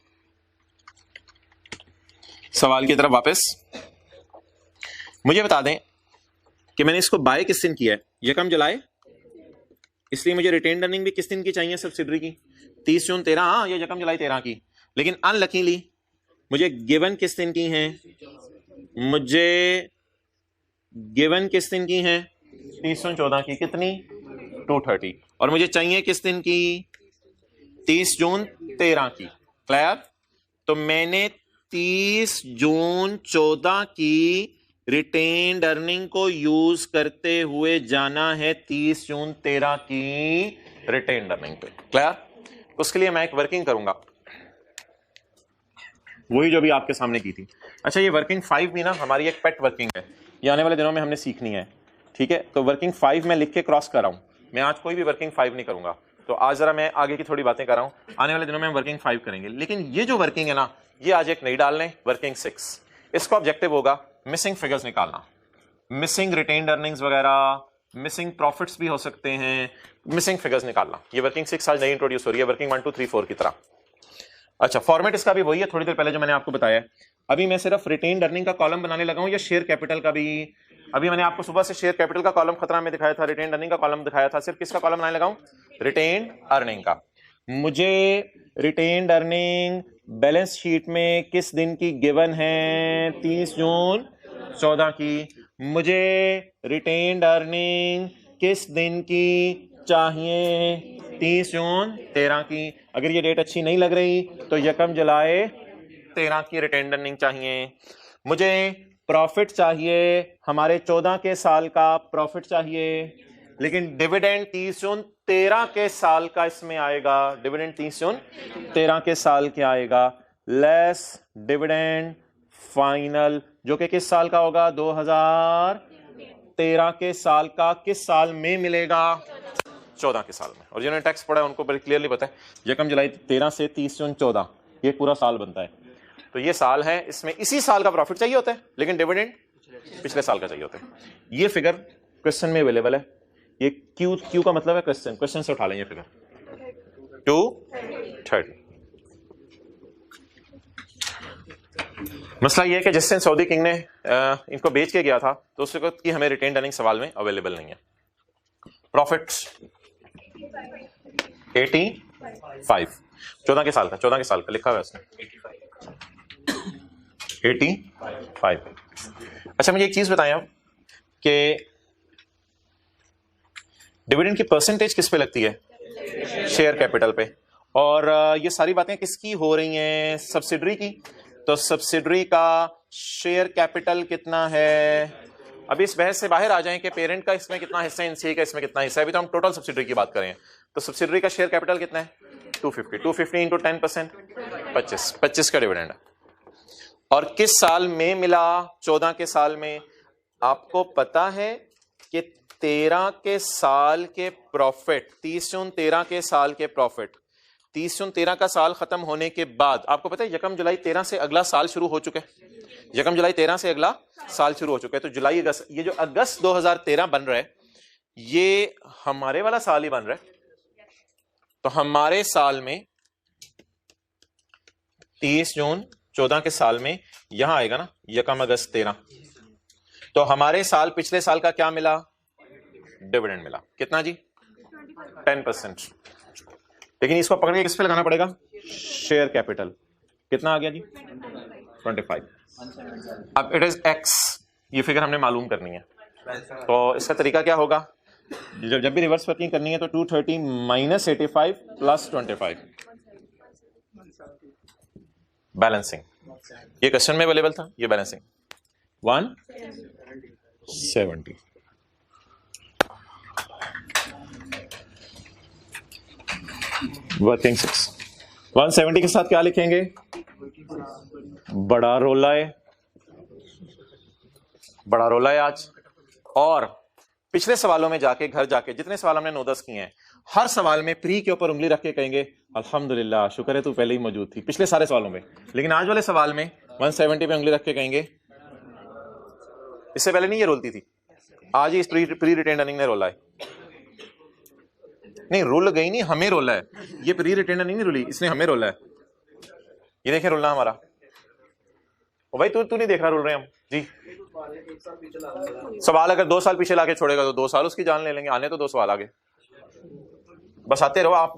सवाल की तरफ वापस। मुझे बता दें कि मैंने इसको बाय किस दिन किया है, यकम जुलाई, इसलिए मुझे रिटेन्ड अर्निंग भी किस दिन की चाहिए सब्सिडरी की, 30 जून 13, हाँ ये यकम जुलाई 13 की। लेकिन अनलकीली मुझे गिवन किस दिन की है, मुझे गिवन किस दिन की है, 30 जून 14 की, कितनी, 230, और मुझे चाहिए किस दिन की, 30 जून 13 की। क्लियर? तो मैंने 30 जून 14 की रिटेन्ड अर्निंग को यूज करते हुए जाना है 30 जून 13 की रिटेन्ड अर्निंग पे। क्लियर? उसके लिए मैं एक वर्किंग करूंगा, वही जो भी आपके सामने की थी। अच्छा, ये वर्किंग 5 भी ना हमारी एक पेट वर्किंग है, ये आने वाले दिनों में हमने सीखनी है। ठीक है, तो वर्किंग 5 मैं लिख के क्रॉस कर रहा हूं, मैं आज कोई भी वर्किंग 5 नहीं करूंगा, तो आज जरा मैं आगे की थोड़ी बातें कर रहा हूं, आने वाले दिनों में हम वर्किंग 5 करेंगे। लेकिन ये जो वर्किंग है ना, ये आज एक नई डाल लें, वर्किंग 6। इसका ऑब्जेक्टिव होगा मिसिंग फिगर्स निकालना, मिसिंग रिटेन्ड अर्निंग्स वगैरह, मिसिंग प्रॉफिट्स भी हो सकते हैं, मिसिंग फिगर्स निकालना। ये वर्किंग 6 आज नई इंट्रोड्यूस हो रही है, वर्किंग 1 2 3 4 की तरह। अच्छा, फॉर्मेट इसका भी वही है थोड़ी देर पहले जो मैंने आपको बताया। अभी मैं सिर्फ रिटेन्ड अर्निंग का कॉलम बनाने लगा हूं, या शेयर कैपिटल का भी। अभी मैंने आपको सुबह से शेयर कैपिटल का कॉलम खतरा में दिखाया था, रिटेन्ड अर्निंग का कॉलम दिखाया था, सिर्फ किसका कॉलम बनाने लगा हूं, रिटेन्ड अर्निंग का। मुझे रिटेन्ड अर्निंग बैलेंस शीट में किस दिन की गिवन है, 30 जून 14 की। मुझे रिटेन्ड अर्निंग किस दिन की चाहिए, 30 जून 13 की। अगर ये डेट अच्छी नहीं लग रही तो यकम जुलाई 13 की रिटेन्ड अर्निंग चाहिए। मुझे प्रॉफिट चाहिए, हमारे 14 के साल का प्रॉफिट चाहिए, लेकिन डिविडेंड 30 जून 13 के साल का इसमें आएगा, डिविडेंड 30 जून 13 के साल के आएगा, लेस डिविडेंड फाइनल, जो कि किस साल का होगा, 2013 के साल का। किस साल में मिलेगा, 14 के साल में। और जिन्होंने टैक्स पढ़ा है उनको बड़ी क्लियरली पता है, यकम जुलाई 13 से 30 जून 14 ये पूरा साल बनता है। तो ये साल है, इसमें इसी साल का प्रॉफिट चाहिए होता है, लेकिन डिविडेंड पिछले साल का चाहिए होता है। ये फिगर क्वेश्चन में अवेलेबल है। ये क्यू का मतलब है क्वेश्चन, क्वेश्चन से उठा लें ये फिगर 230। मसला ये है कि जिस दिन सऊदी किंग ने इनको बेच के गया था तो उस वक्त की हमें रिटेन अर्निंग सवाल में अवेलेबल नहीं है। प्रॉफिट 85, 14 के साल का, 14 के साल का लिखा हुआ है उसने 85। अच्छा मुझे एक चीज बताएं आप कि डिविडेंड की परसेंटेज किस पे लगती है? शेयर कैपिटल पे। और ये सारी बातें किसकी हो रही हैं? सब्सिडरी की। तो सब्सिडरी का शेयर कैपिटल कितना है? अभी इस बहस से बाहर आ जाएं कि पेरेंट का इसमें कितना हिस्सा है, एनसीए का इसमें कितना हिस्सा है। अभी तो हम टोटल सब्सिडरी की बात करें तो सब्सिडरी का शेयर कैपिटल कितना है? 250 इंटू 10%, 25 का डिविडेंड। और किस साल में मिला? 14 के साल में। आपको पता है कि 13 के साल के प्रॉफिट, 30 जून 13 के साल के प्रॉफिट, 30 जून 13 का साल खत्म होने के बाद आपको पता है 1 जुलाई 13 से अगला साल शुरू हो चुका है। 1 जुलाई 13 से अगला साल शुरू हो चुका है। तो जुलाई अगस्त, ये जो अगस्त 2013 बन रहा है ये हमारे वाला साल ही बन रहा है। तो हमारे साल में 30 जून 14 के साल में यहां आएगा ना 1 अगस्त 13। तो हमारे साल पिछले साल का क्या मिला? डिविडेंड मिला। कितना जी? 10%। लेकिन इसको पकड़ के किस पे लगाना पड़ेगा? Share capital. कितना आ गया जी? 25। अब इट इज एक्स, ये फिगर हमने मालूम करनी है। तो इसका तरीका क्या होगा? जब भी रिवर्स वर्किंग करनी है तो 230 माइनस 85 प्लस 25 बैलेंसिंग। ये क्वेश्चन में अवेलेबल था, ये बैलेंसिंग 170। वर्किंग 6 170 के साथ क्या लिखेंगे? बड़ा रोला है, बड़ा रोला है आज। और पिछले सवालों में जाके घर जाके जितने सवाल हमने 9-10 किए हैं हर सवाल में प्री के ऊपर उंगली रख के कहेंगे अल्हम्दुलिल्लाह, शुक्र है तू पहले ही मौजूद थी पिछले सारे सवालों में। लेकिन आज वाले सवाल में 170 पे उंगली रख के कहेंगे इससे पहले नहीं ये रोलती थी, आज ही इस प्री रिटेन अर्निंग ने रोला है। नहीं रोल गई नहीं, हमें रोला है। ये प्री रिटेन अर्निंग नहीं रोली, इसने हमें रोला है। ये देखें रोलना हमारा। ओ भाई तू नहीं देख रहा रोल रहे हम जी। सवाल अगर 2 साल पीछे लाके छोड़ेगा तो 2 साल उसकी जान ले लेंगे। आने तो 2 सवाल आगे, बस आते रहो आप,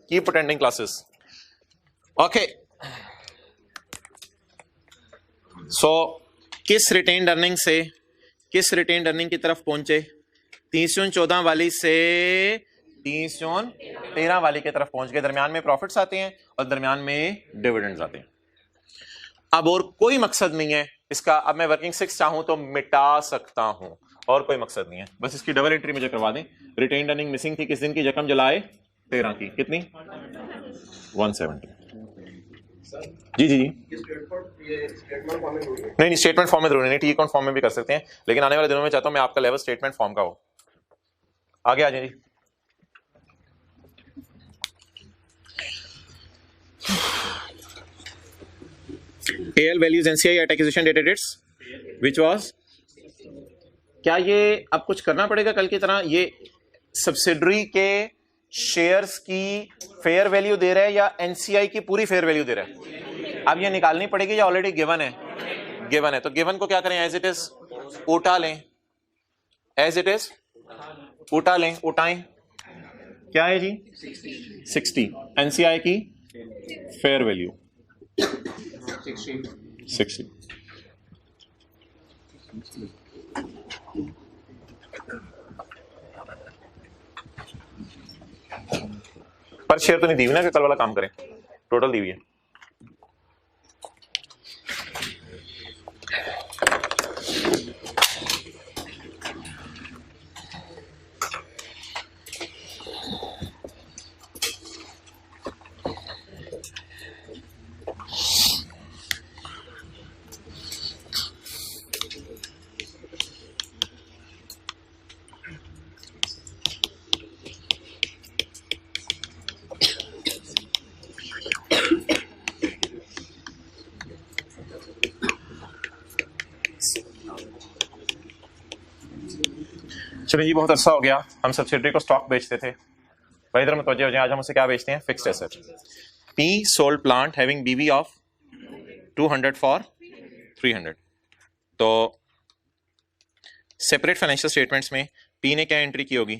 keep attending classes. Okay so किस रिटेन्ड अर्निंग से किस रिटेन्ड अर्निंग की तरफ पहुंचे? 30 जून 14 वाली से 30 जून 13 वाली की तरफ पहुंच गए। दरमियान में प्रॉफिट्स आते हैं और दरमियान में डिविडेंड्स आते हैं। अब और कोई मकसद नहीं है इसका। अब मैं वर्किंग 6 चाहूं तो मिटा सकता हूं, और कोई मकसद नहीं है। बस इसकी डबल एंट्री मुझे करवा दें। रिटेन्ड अर्निंग मिसिंग थी किस दिन की? 1 जुलाई 13 की। कितनी? 170। जी जी जी नहीं स्टेटमेंट फॉर्म में जरूरी नहीं, टी अकाउंट फॉर्म में भी कर सकते हैं। लेकिन आने वाले दिनों में चाहता हूं मैं आपका लेवल स्टेटमेंट फॉर्म का हो। आगे आ जाए जी। AL values NCI at acquisition dated dates which was, क्या ये अब कुछ करना पड़ेगा कल की तरह? ये सब्सिडरी के शेयर्स की फेयर वैल्यू दे रहा है या NCI की पूरी फेयर वैल्यू दे रहा है? अब ये निकालनी पड़ेगी या ऑलरेडी गिवन है? गिवन है। तो गिवन को क्या करें? एज इट इज उठा लें, एज इट इज उठा लें, उठाएं। क्या है जी? 60 NCI की फेयर वैल्यू 60। पर शेयर तो नहीं दी हुई ना कि कल वाला काम करें, टोटल दी हुई है। चलिए जी, बहुत अच्छा हो गया। हम सब्सिडरी को स्टॉक बेचते थे, भाई इधर मुतवज्जह हो जाए। आज हम उसे क्या बेचते हैं? Fixed asset. P sold plant having BV of 200 for 300। तो सेपरेट फाइनेंशियल स्टेटमेंट्स में पी ने क्या एंट्री की होगी?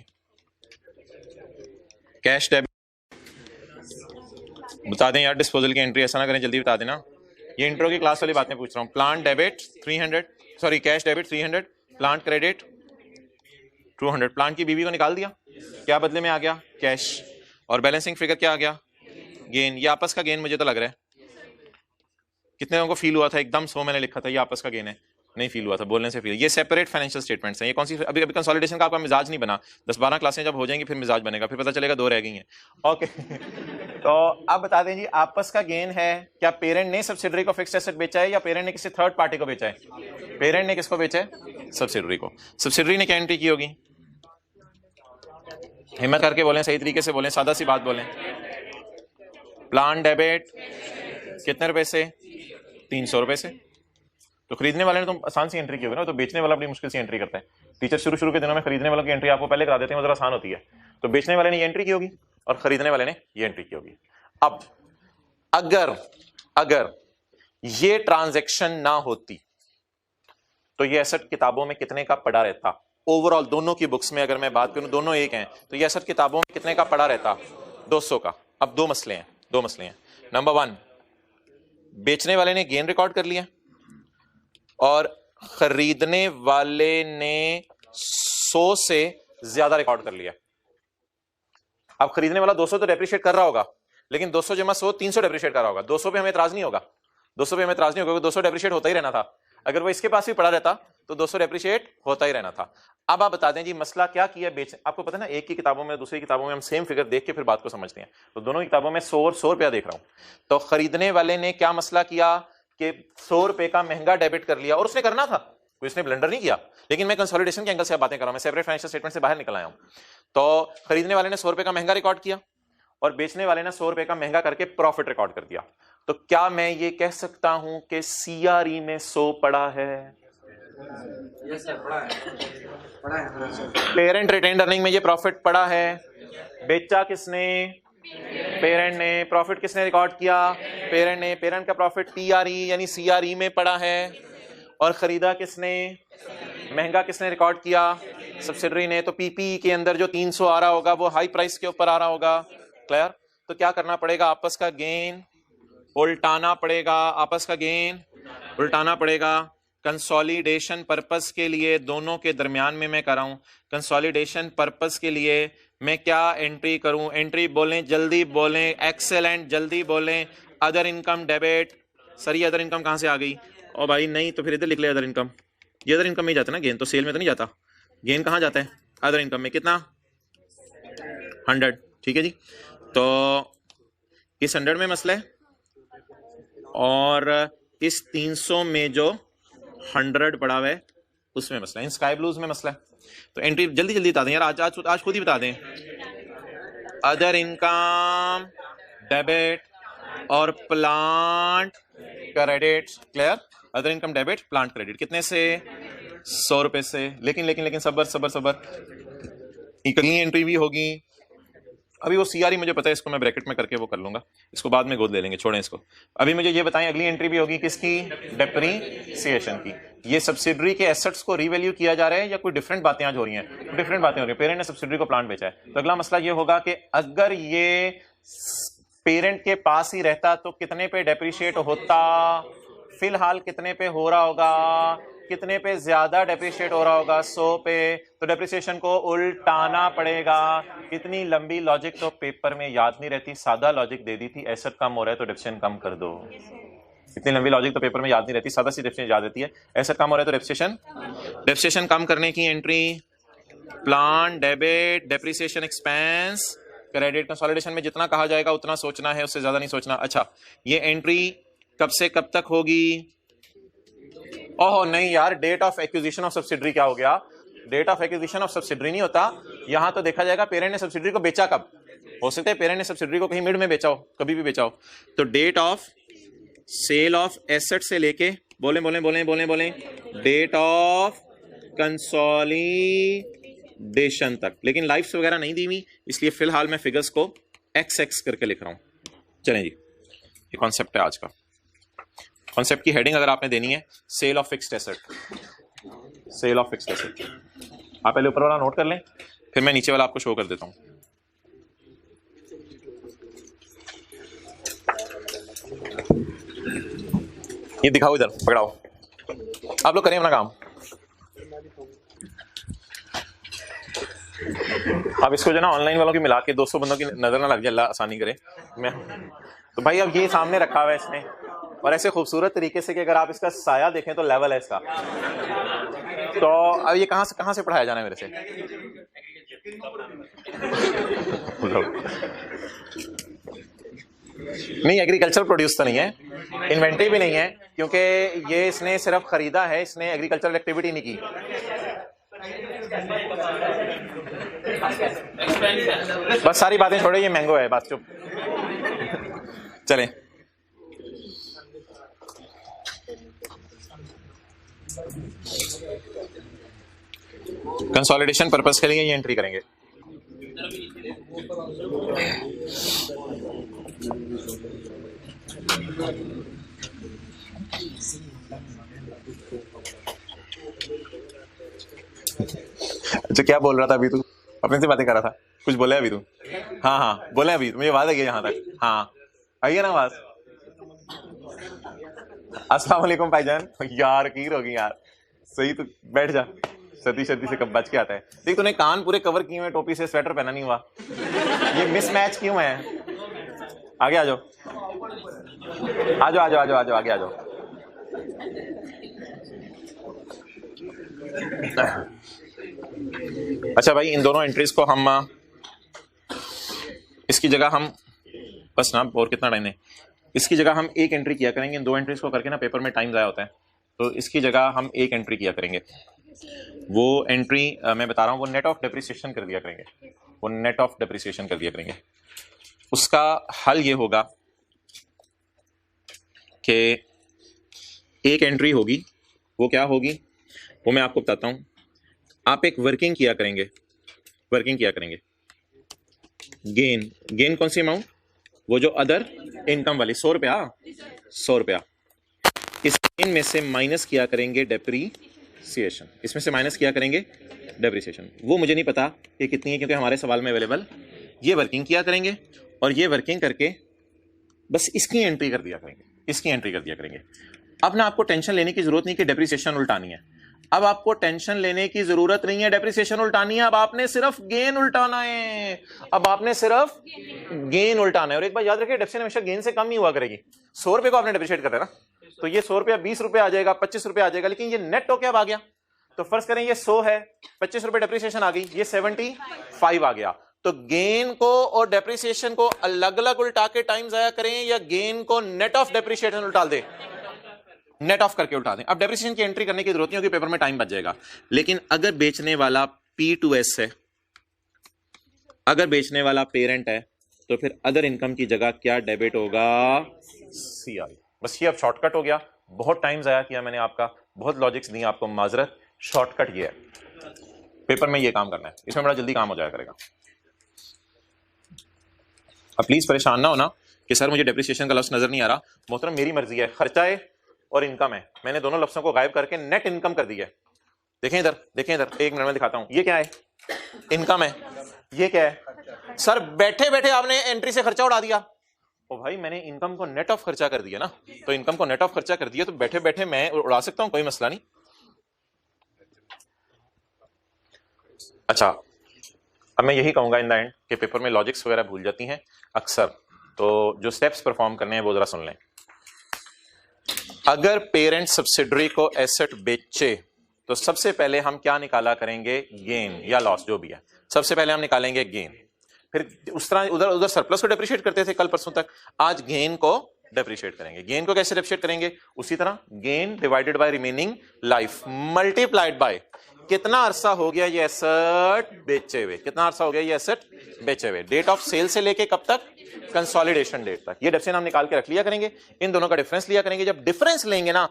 Cash debit. बता दें यार, डिस्पोजल की एंट्री ऐसा ना करें, जल्दी बता देना। ये इंट्रो की क्लास वाली बातें पूछ रहा हूँ। Plant debit 300, sorry cash debit 300, plant credit 200। Plant की बीवी को निकाल दिया, क्या बदले में आ गया? कैश। और बैलेंसिंग फिगर क्या आ गया? गेन। ये आपस का गेन मुझे तो लग रहा है। कितने लोगों को फील हुआ था? एकदम 100 मैंने लिखा था, ये आपस का गेन है। नहीं फील हुआ था, बोलने से फील। ये सेपरेट फाइनेंशियल स्टेटमेंट्स हैं। ये कौन सी? अभी अभी कंसोलिडेशन का आपका मिजाज नहीं बना, 10-12 क्लासें जब हो जाएंगी फिर मिजाज बनेगा, फिर पता चलेगा 2 रह गई हैं। ओके तो अब बता दें जी, आपस का गेन है। क्या पेरेंट ने सब्सिडरी को फिक्स्ड एसेट बेचा है या पेरेंट ने किसी थर्ड पार्टी को बेचा है? पेरेंट ने किसको बेचा है? सब्सिडरी को। सब्सिडरी ने क्या एंट्री की होगी? हिम्मत करके बोलें, सही तरीके से बोलें, सादा सी बात बोलें। प्लान डेबिट कितने रुपए से? 300 रुपए से। तो खरीदने वाले ने तो आसान सी एंट्री की होगी ना, तो बेचने वाला बड़ी मुश्किल सी एंट्री करता है। टीचर शुरू के दिनों में खरीदने वालों की एंट्री आपको पहले करा देते हैं, वो जरा आसान होती है। तो बेचने वाले ने ये एंट्री की होगी और खरीदने वाले ने ये एंट्री की होगी। अब अगर ये ट्रांजैक्शन ना होती तो ये एसेट किताबों में कितने का पड़ा रहता? ओवरऑल दोनों की बुक्स में अगर मैं बात करूं, दोनों एक हैं, तो ये एसेट किताबों में कितने का पड़ा रहता? 200 का। अब दो मसले हैं। नंबर 1, बेचने वाले ने गेन रिकॉर्ड कर लिया और खरीदने वाले ने 100 से ज्यादा रिकॉर्ड कर लिया। अब खरीदने वाला 200 तो डेप्रिशिएट कर रहा होगा, लेकिन 200 जमा 100 300 डेप्रिशिएट कर रहा होगा। 200 पे हमें एतराज नहीं होगा, 200 डेप्रिशिएट होता ही रहना था। अगर वो इसके पास भी पड़ा रहता तो 200 डेप्रिशिएट होता ही रहना था। अब आप बता दें जी, मसला क्या किया बेच। आपको पता है ना, एक की किताबों में दूसरी किताबों में हम सेम फिगर देख के फिर बात को समझते हैं। तो दोनों की किताबों में 100 और 100 रुपया देख रहा हूं। तो खरीदने वाले ने क्या मसला किया कि 100 रुपए का महंगा डेबिट कर लिया, और उसने करना था, कोई इसने ब्लंडर नहीं किया। लेकिन मैं कंसोलिडेशन के एंगल से बातें कर रहा हूं, मैं सेपरेट फाइनेंशियल स्टेटमेंट से बाहर निकल आया हूं। तो खरीदने वाले ने 100 रुपए का महंगा रिकॉर्ड किया और बेचने वाले ने 100 रुपए का महंगा करके प्रॉफिट रिकॉर्ड कर दिया। तो क्या मैं ये कह सकता हूं कि सीआरई में 100 पड़ा है? यस सर, पड़ा है। पेरेंट रिटेन्ड अर्निंग में ये प्रॉफिट पड़ा है। बेचा किसने? पेरेंट ने। प्रॉफिट किसने रिकॉर्ड किया? पेरेंट ने। पेरेंट का प्रॉफिट पीआरई यानी सीआरई में पड़ा है। और खरीदा किसने? महंगा किसने रिकॉर्ड किया? सब्सिडरी ने। तो पीपी के अंदर जो 300 आ रहा होगा वो हाई प्राइस के ऊपर आ रहा होगा। क्लियर? तो क्या करना पड़ेगा? आपस का गेन उल्टाना पड़ेगा। आपस का गेन उल्टाना पड़ेगा। कंसोलिडेशन पर्पस के लिए दोनों के दरमियान में मैं कर रहा हूं। कंसोलिडेशन पर्पस के लिए मैं क्या एंट्री करूं? एंट्री बोलें, जल्दी बोलें, एक्सेलेंट, जल्दी बोलें। Other income debit. सर ये अदर इनकम कहां से आ गई? ओ भाई नहीं तो फिर इधर लिख ले अदर इनकम। ये अदर इनकम में ही जाता है ना गेन, तो सेल में तो नहीं जाता। गेन कहां जाता है? अदर इनकम में। कितना? 100। ठीक है जी। तो इस 100 में मसला है और इस 300 में जो 100 पड़ा हुआ है उसमें मसला है। इन स्काई ब्लूज में मसला है। तो एंट्री जल्दी जल्दी बता दें यार, आज खुद ही बता दें। अदर इनकम डेबिट और plant credit. Clear? Other income debit, plant credit. कितने से? 100 रुपए से। लेकिन सबर अगली एंट्री भी होगी। अभी वो सीआरई मुझे पता है, इसको मैं ब्रैकेट में करके वो कर लूंगा, इसको बाद में गोद ले लेंगे, छोड़ें इसको। अभी मुझे ये बताएं, अगली एंट्री भी होगी किसकी? डेप्रीसिएशन की। ये सब्सिडरी के एसेट्स को रीवैल्यू किया जा रहा है या कोई डिफरेंट बातें आज हो रही हैं? डिफरेंट बातें हो रही हैं। पेरेंट ने सब्सिडरी को प्लांट बेचा है, तो अगला मसला ये होगा कि अगर ये पेरेंट के पास ही रहता तो कितने पे डेप्रिशिएट होता? फिलहाल कितने पे हो रहा होगा? कितने पे ज्यादा डेप्रिशिएट हो रहा होगा? 100 पे। तो डेप्रिसिएशन को उल्टाना पड़ेगा। इतनी लंबी लॉजिक तो पेपर में याद नहीं रहती, सादा लॉजिक दे दी थी, एसेट कम हो रहा है तो डेप्रिसिएशन कम कर दो। इतनी लंबी लॉजिक तो पेपर में याद नहीं रहती, सादा सी डेप्रिसिएशन याद रहती है। एसेट कम हो रहा है तो डेप्रिसिएशन कम करने की entry plan debit, depreciation expense, credit. Consolidation में जितना कहा जाएगा उतना सोचना है, उससे ज्यादा नहीं सोचना। अच्छा, ये एंट्री कब से कब तक होगी? ओह नहीं यार, date of acquisition of subsidiary क्या हो गया? Date of acquisition of subsidiary नहीं होता, यहां तो देखा जाएगा पेरेंट ने सब्सिडरी को बेचा कब। हो सकता है पेरेंट ने सब्सिडरी को कहीं मिड में बेचा हो, कभी भी बेचा हो। तो date of sale of asset से लेके बोले डेट ऑफ कंसोलिडेशन तक। लेकिन लाइफ्स वगैरह नहीं दी हुई, इसलिए फिलहाल मैं फिगर्स को एक्स करके लिख रहा हूं। चलें जी, ये कॉन्सेप्ट है आज का। कॉन्सेप्ट की हेडिंग अगर आपने देनी है sale of fixed asset, sale of fixed asset. आप पहले ऊपर वाला नोट कर लें, फिर मैं नीचे वाला आपको शो कर देता हूं। ये दिखाओ, इधर पकड़ाओ, आप लोग करें अपना काम। अब इसको जो ना ऑनलाइन वालों की मिला के 200 बंदों की नजर ना लग जाए, अल्लाह आसानी करे। मैं तो भाई अब ये सामने रखा हुआ है इसने, और ऐसे खूबसूरत तरीके से कि अगर आप इसका साया देखें तो लेवल है इसका। तो अब ये कहां से पढ़ाया जाना है मेरे से? नहीं, एग्रीकल्चर प्रोड्यूस तो नहीं है, इन्वेंटरी भी नहीं है, क्योंकि ये इसने सिर्फ खरीदा है, इसने एग्रीकल्चरल एक्टिविटी नहीं की। बस सारी बातें छोड़े, ये मैंगो है, बस चुप। चलें, कंसोलिडेशन पर्पस के लिए ये एंट्री करेंगे। अच्छा, क्या बोल रहा था अभी तू? अपने से बातें कर रहा था, कुछ बोला अभी तू? हाँ हाँ बोले, अभी मुझे आवाज आ गई यहाँ तक। हाँ आई है ना आवाज? अस्सलाम वालेकुम भाईजान। यार कीर होगी यार, सही तो बैठ जा, सर्दी सर्दी से कब बच के आता है। देख तूने कान पूरे कवर किए हुए, टोपी से स्वेटर पहना नहीं हुआ, ये मिसमैच क्यों है? आगे आ जाओ, आ जाओ, आ जाओ, आ जाओ, आ जाओ, आगे आ जाओ। अच्छा भाई, इन दोनों एंट्रीज को हम इसकी जगह हम बस ना, और कितना टाइम है, इसकी जगह हम एक एंट्री किया करेंगे। इन दो एंट्रीज को करके ना पेपर में टाइम ज़ाया होता है, तो इसकी जगह हम एक एंट्री किया करेंगे। वो एंट्री मैं बता रहा हूँ, वो नेट ऑफ डेप्रिसिएशन कर दिया करेंगे, वो नेट ऑफ डेप्रिसिएशन कर दिया करेंगे। उसका हल ये होगा कि एक एंट्री होगी, वो क्या होगी वो मैं आपको बताता हूँ। आप एक वर्किंग किया करेंगे, वर्किंग किया करेंगे, गेन, गेन कौन सी अमाउंट? वो जो अदर इनकम वाली 100 रुपया, 100 रुपया। इस गेन में से माइनस किया करेंगे डेप्रीसिएशन, इसमें से माइनस किया करेंगे डेप्रीसिएशन। वो मुझे नहीं पता कि कितनी है, क्योंकि हमारे सवाल में अवेलेबल। ये वर्किंग किया करेंगे और ये वर्किंग करके बस इसकी एंट्री कर दिया करेंगे, इसकी एंट्री कर दिया करेंगे। अब ना आपको टेंशन लेने की जरूरत नहीं कि डेप्रीसिएशन उल्टानी है। अब आपको टेंशन लेने की जरूरत नहीं है डेप्रिसिएशन उल्टानी है, अब आपने सिर्फ गेन उल्टाना है, अब आपने सिर्फ गेन उल्टाना है। और एक बात याद रखिए, डेप्रिसिएशन हमेशा गेन से कम ही हुआ करेगी। 100 रुपए को आपने डेप्रिशिएट कर रहे ना, तो ये 100 रुपया 20 रुपए आ जाएगा, 25 रुपए आ जाएगा, लेकिन ये नेट हो क्या आ गया? तो फर्ज करें ये 100 है, 25 रुपए डेप्रिसिएशन आ गई, ये 75 आ गया। तो गेन को और डेप्रिसिएशन को अलग अलग उल्टा के टाइम जाया करें, या गेन को नेट ऑफ डेप्रिसिएशन उल्टा दे, नेट ऑफ करके उठा दें। अब डेप्रिसिएशन की एंट्री करने की जरूरत नहीं होगी, पेपर में टाइम बच जाएगा। लेकिन अगर बेचने वाला P2S है, अगर बेचने वाला पेरेंट है, तो फिर अदर इनकम की जगह क्या डेबिट होगा? CRE। बस ये अब शॉर्टकट हो गया। बहुत टाइम जाया किया मैंने आपका, बहुत लॉजिक्स दिए आपको, माजरत। शॉर्टकट ये है, पेपर में ये काम करना है, इसमें बड़ा जल्दी काम हो जाया करेगा। अब प्लीज परेशान ना होना कि सर मुझे डेप्रिसिएशन का लफ्ज नजर नहीं आ रहा। मोहतरम मेरी मर्जी है, खर्चा है और इनकम है, मैंने दोनों लफ्जों को गायब करके नेट इनकम कर दी है। देखें इधर, देखें इधर, एक मिनट में दिखाता हूं। ये क्या है? इनकम है। ये क्या है? सर बैठे बैठे आपने एंट्री से खर्चा उड़ा दिया। ओ भाई, मैंने इनकम को नेट ऑफ खर्चा कर दिया ना, तो इनकम को नेट ऑफ खर्चा कर दिया, तो बैठे बैठे मैं उड़ा सकता हूं, कोई मसला नहीं। अच्छा, अब मैं यही कहूंगा इन द एंड कि पेपर में लॉजिक्स वगैरह भूल जाती हैं अक्सर, तो जो स्टेप्स परफॉर्म करने हैं वो जरा सुन लें। अगर पेरेंट सब्सिडरी को एसेट बेचे तो सबसे पहले हम क्या निकाला करेंगे? गेन या लॉस जो भी है, सबसे पहले हम निकालेंगे गेन। फिर उस तरह उधर उधर सरप्लस को डेप्रिशिएट करते थे कल परसों तक, आज गेन को डेप्रिशिएट करेंगे। गेन को कैसे डेप्रिशिएट करेंगे? उसी तरह gain divided by remaining life multiplied by कितना अरसा हो गया ये एसेट बेचे हुए, कितना अरसा हो गया ये एसेट बेचे हुए, डेट ऑफ सेल से लेके कब तक? कंसोलिडेशन डेट तक। ये डेप्रिसिएशन हम निकाल के रख लिया करेंगे, इन दोनों का डिफरेंस लिया करेंगे। जब डिफरेंस लेंगे ना,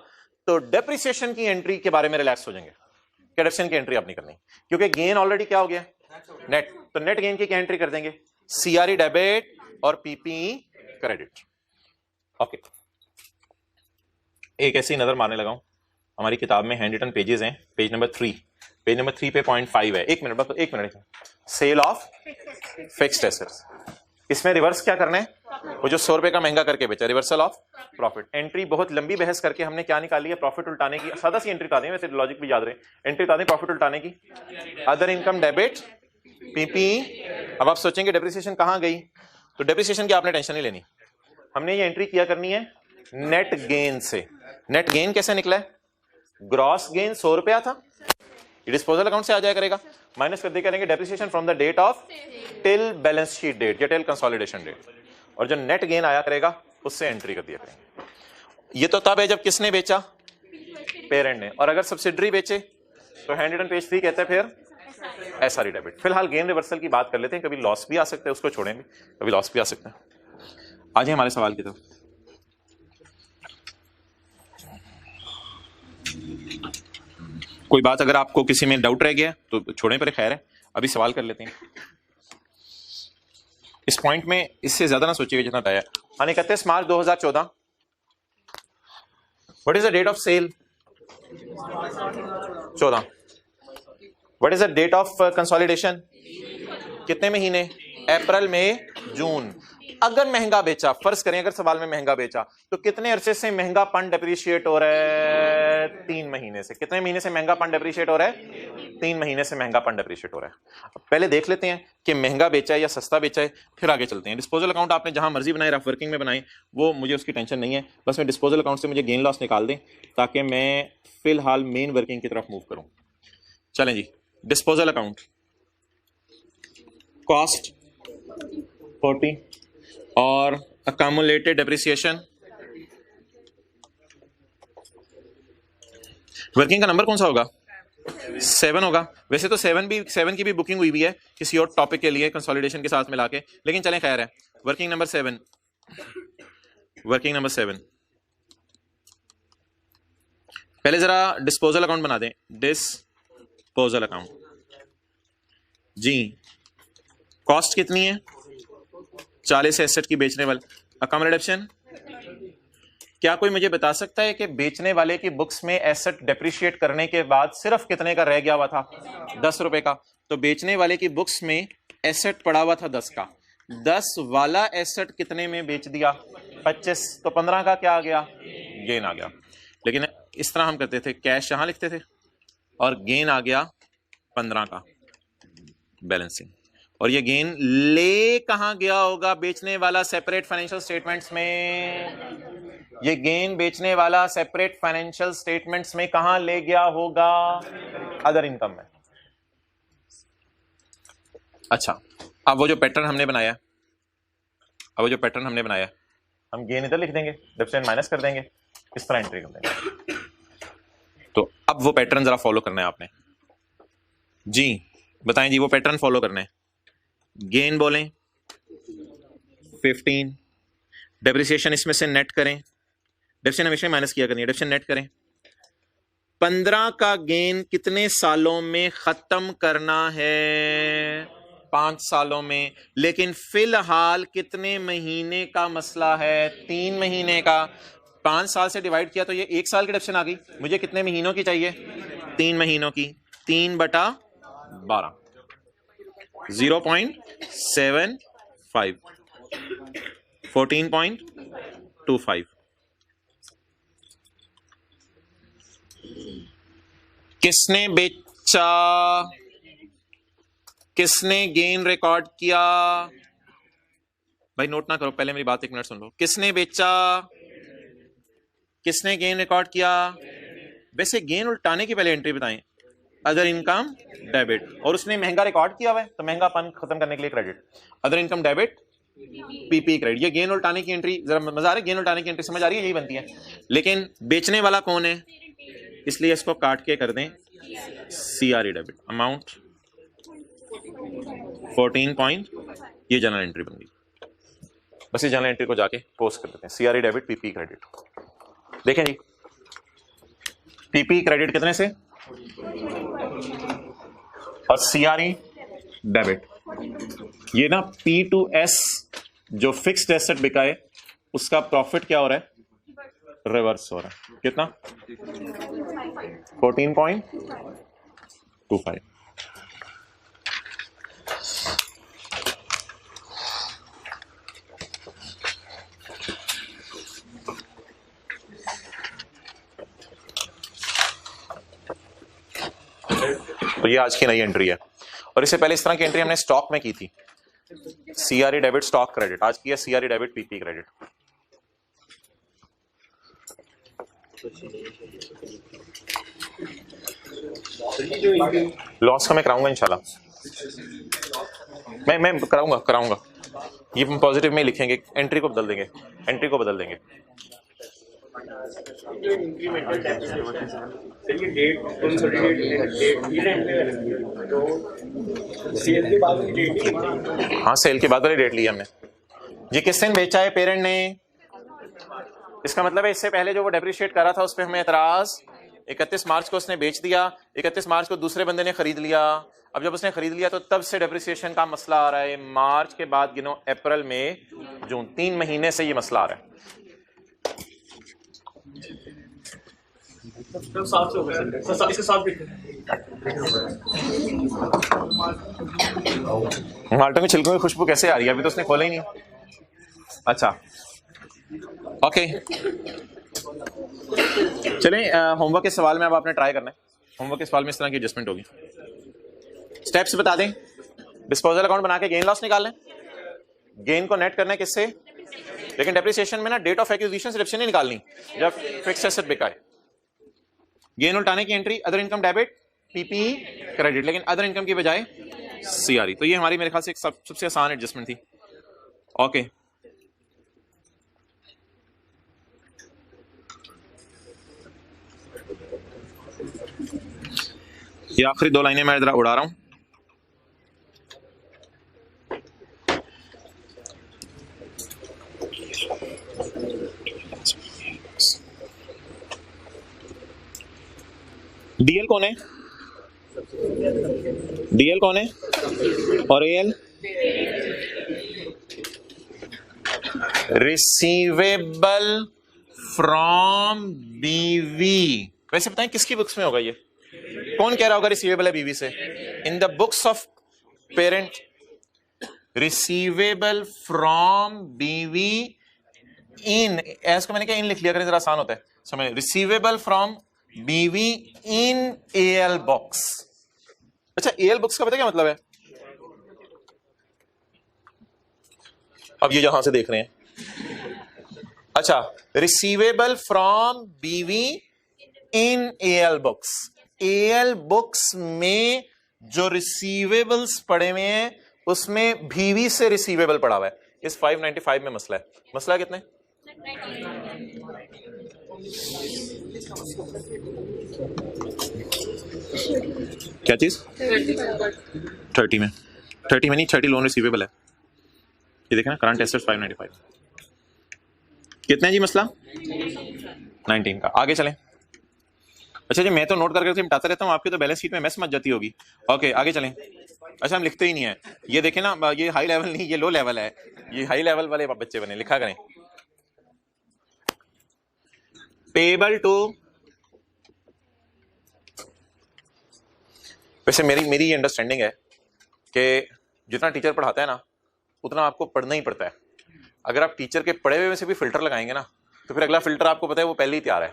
तो डेप्रिसिएशन की एंट्री के बारे में रिलैक्स हो जाएंगे कि डेप्रिसिएशन की एंट्री आप नहीं करनी, क्योंकि गेन ऑलरेडी क्या हो गया? नेट। तो नेट गेन की क्या एंट्री कर देंगे? CRE डेबिट और PP क्रेडिट। ओके, एक ऐसी नजर मारने लगा हूं, हमारी किताब में हैंड रिटन पेजेस हैं, पेज नंबर 3, पेज नंबर 3 पे 0.5 है। एक मिनट बस, एक minute. Sale of fixed assets, इसमें रिवर्स क्या करना है, वो जो 100 रुपए का महंगा करके बेचा, रिवर्सल ऑफ प्रॉफिट। एंट्री बहुत लंबी बहस करके हमने क्या निकाली है, प्रॉफिट उल्टाने की। सादा सी एंट्री बता दें, वैसे लॉजिक भी याद रहे। एंट्री बता दें प्रॉफिट उल्टाने की, अदर इनकम डेबिट पीपी। अब आप सोचेंगे डेप्रिसिएशन कहां गई, तो डेप्रिसिएशन की आपने टेंशन नहीं लेनी, हमने ये एंट्री किया करनी है नेट गेन से। नेट गेन कैसे निकला है, ग्रॉस गेन 100 रुपया था, डिस्पोजल अकाउंट से आ जाया करेगा, माइनस कर दिया करेंगे depreciation from the date of till balance sheet date या टिल कंसोलिडेशन डेट, और जो नेट गेन आया करेगा उससे एंट्री कर दिया करेंगे। ये तो तब है जब किसने बेचा, पेरेंट ने, और अगर सब्सिडरी बेचे तो हैंड रिटन पेज 3 कहते हैं फिर एसआरई डेबिट। फिलहाल गेन रिवर्सल की बात कर लेते हैं, कभी लॉस भी आ सकता है, उसको छोड़ेंगे, कभी लॉस भी आ सकता है। आज हमारे सवाल की तरफ। कोई बात अगर आपको किसी में डाउट रह गया तो छोड़ें, पर खैर है, अभी सवाल कर लेते हैं। इस पॉइंट में इससे ज्यादा ना सोचिएगा जितना तय है। 31 March 2014, what is the date of sale, 14। What is the date of consolidation, कितने महीने, अप्रैल मई जून। अगर महंगा बेचा, फर्ज करें अगर सवाल में महंगा बेचा, तो कितने अरसे से महंगा फंड डेप्रिशिएट हो रहा है, 3 महीने से। कितने महीने से महंगा फंड डेप्रिशिएट हो रहा है, 3 महीने से महंगा फंड डेप्रिशिएट हो रहा है। अब पहले देख लेते हैं कि महंगा बेचा है या सस्ता बेचा है, फिर आगे चलते हैं। डिस्पोजल अकाउंट आपने जहां मर्जी बनाए, रफ वर्किंग में बनाए, वो मुझे उसकी टेंशन नहीं है, बस मैं डिस्पोजल अकाउंट से मुझे गेन लॉस निकाल दें ताकि मैं फिलहाल मेन वर्किंग की तरफ मूव करूं। चलें जी, डिस्पोजल अकाउंट, कॉस्ट 40 और अकामुलेटेड डेप्रिसिएशन। वर्किंग का नंबर कौन सा होगा, 7 होगा। वैसे तो 7 की भी बुकिंग हुई भी है किसी और टॉपिक के लिए कंसोलिडेशन के साथ मिला के, लेकिन चलें खैर है। Working number 7, working number 7। पहले जरा डिस्पोजल अकाउंट बना दें, डिस्पोजल अकाउंट जी। कॉस्ट कितनी है, 40 एसेट की बेचने वाले। अकामोडेशन, क्या कोई मुझे बता सकता है कि बेचने वाले की बुक्स में एसेट डेप्रिशिएट करने के बाद सिर्फ कितने का रह गया हुआ था, 10 रुपए का। तो बेचने वाले की बुक्स में एसेट पड़ा हुआ था 10 का, 10 वाला एसेट कितने में बेच दिया, 25, तो 15 का क्या आ गया, गेन आ गया। लेकिन इस तरह हम करते थे, कैश यहां लिखते थे और गेन आ गया 15 का, बैलेंसिंग। और ये गेन ले कहां गया होगा, बेचने वाला सेपरेट फाइनेंशियल स्टेटमेंट्स में। ये गेन बेचने वाला सेपरेट फाइनेंशियल स्टेटमेंट्स में कहां ले गया होगा, अदर इनकम में। अच्छा, अब वो जो पैटर्न हमने बनाया, हम गेन इधर लिख देंगे, डेप्रिसिएशन माइनस कर देंगे, इस तरह एंट्री कर देंगे। तो अब वो पैटर्न जरा फॉलो करना है आपने जी, बताएं जी, वो पैटर्न फॉलो करना है। गेन बोलें 15, डेप्रिसिएशन इसमें से नेट करें, डेप्रिसिएशन हमेशा माइनस किया करनी है, डेप्रिसिएशन नेट करें। 15 का गेन कितने सालों में खत्म करना है, 5 सालों में। लेकिन फिलहाल कितने महीने का मसला है, 3 महीने का। 5 साल से डिवाइड किया तो ये 1 साल की डेप्रिसिएशन आ गई, मुझे कितने महीनों की चाहिए, 3 महीनों की। 3/12, 0.75, 14.25। किसने बेचा, किसने गेन रिकॉर्ड किया, भाई नोट ना करो, पहले मेरी बात 1 मिनट सुन लो। किसने बेचा, किसने गेन रिकॉर्ड किया। वैसे गेन उल्टाने की पहले एंट्री बताएं, अदर इनकम डेबिट, और उसने महंगा रिकॉर्ड किया हुआ है तो महंगापन खत्म करने के लिए credit, other income debit PP credit. ये गेन उल्टाने की एंट्री, जरा मजा आ रहा है, गेन उल्टाने की एंट्री समझ आ रही है, यही बनती है। लेकिन बेचने वाला कौन है, इसलिए इसको काट के कर दें सीआरई डेबिट, अमाउंट 14 ये जनरल एंट्री बन गई। बस इस जनरल एंट्री को जाके पोस्ट कर देते हैं, सीआरई डेबिट पीपी क्रेडिट। देखें जी, पीपी क्रेडिट कितने से, और सीआरई डेबिट। ये ना P2S जो फिक्स्ड एसेट बिका है उसका प्रॉफिट क्या हो रहा है, रिवर्स हो रहा है। कितना? 14.25। तो ये आज की नई एंट्री है, और इससे पहले इस तरह की एंट्री हमने स्टॉक में की थी, सीआरई डेबिट स्टॉक क्रेडिट। आज की है CRE debit PP credit. Loss का मैं कराऊंगा इंशाल्लाह, मैं कराऊंगा। ये हम पॉजिटिव में लिखेंगे, एंट्री को बदल देंगे, एंट्री को बदल देंगे। हाँ, सेल के बाद वाली डेट ली हमने। ये किसने बेचा है? पेरेंट ने। इसका मतलब है इससे पहले जो वो डेप्रिशिएट कर रहा था उस पर हमें एतराज। 31 मार्च को उसने बेच दिया, 31 मार्च को दूसरे बंदे ने खरीद लिया। अब जब उसने खरीद लिया तो तब से डेप्रिसिएशन का मसला आ रहा है। मार्च के बाद गिनो, अप्रैल, मई, जून, 3 महीने से ये मसला आ रहा है। माल्टो के छिलकों की खुशबू कैसे आ रही है? अभी तो उसने खोला ही नहीं। अच्छा, ओके, चलें होमवर्क के सवाल में अब आपने ट्राई करना है। होमवर्क के सवाल में इस तरह की एडजस्टमेंट होगी। स्टेप्स बता दें। डिस्पोजल अकाउंट बना के गेन लॉस निकाल लें। गेन को नेट करना है किससे? लेकिन डेप्रिसिएशन में ना डेट ऑफ एक्विजिशन से डिडक्शन नहीं निकालनी जब फिक्स्ड एसेट बिका है। गेन उल्टाने की entry other income debit PP credit, लेकिन अदर इनकम की बजाय सीआरई। तो ये हमारी मेरे ख्याल से सबसे आसान एडजस्टमेंट थी। ओके, ये आखिरी 2 लाइनें मैं जरा उड़ा रहा हूं। डीएल कौन है? डीएल कौन है? और एएल? रिसीवेबल फ्रॉम बीवी। वैसे बताएं किसकी बुक्स में होगा ये? कौन कह रहा होगा रिसीवेबल है बीवी से? इन the books of parent, receivable from बीवी इन, एस को मैंने क्या इन लिख लिया, करें जरा आसान होता है समझ। रिसीवेबल फ्रॉम बीवी इन एएल बुक्स। अच्छा, एएल बुक्स का पता क्या मतलब है? अब ये यहां से देख रहे हैं। अच्छा, रिसीवेबल फ्रॉम बीवी इन एएल बुक्स। एएल बुक्स में जो रिसीवेबल्स पड़े हुए हैं उसमें बीवी से रिसीवेबल पड़ा हुआ है। इस 595 में मसला है। मसला कितने? क्या चीज? 30 में। 30 में नहीं, 30 लोन रिसीवेबल है। ये देखें ना, करंट एसेट्स 595। कितने जी मसला? 19 का। आगे चलें। अच्छा जी, मैं तो नोट करके मिटाता रहता हूँ, आपकी तो बैलेंस शीट में मैस मच जाती होगी। ओके, आगे चलें। अच्छा, हम लिखते ही नहीं है। ये देखें ना, ये हाई लेवल नहीं, ये लो लेवल है। ये हाई लेवल वाले बच्चे बने, लिखा करें। पेबल टू, वैसे मेरी अंडरस्टैंडिंग है कि जितना टीचर पढ़ाता है ना उतना आपको पढ़ना ही पड़ता है। अगर आप टीचर के पढ़े हुए में से भी फिल्टर लगाएंगे ना तो फिर अगला फिल्टर आपको पता है वो पहले ही तैयार है।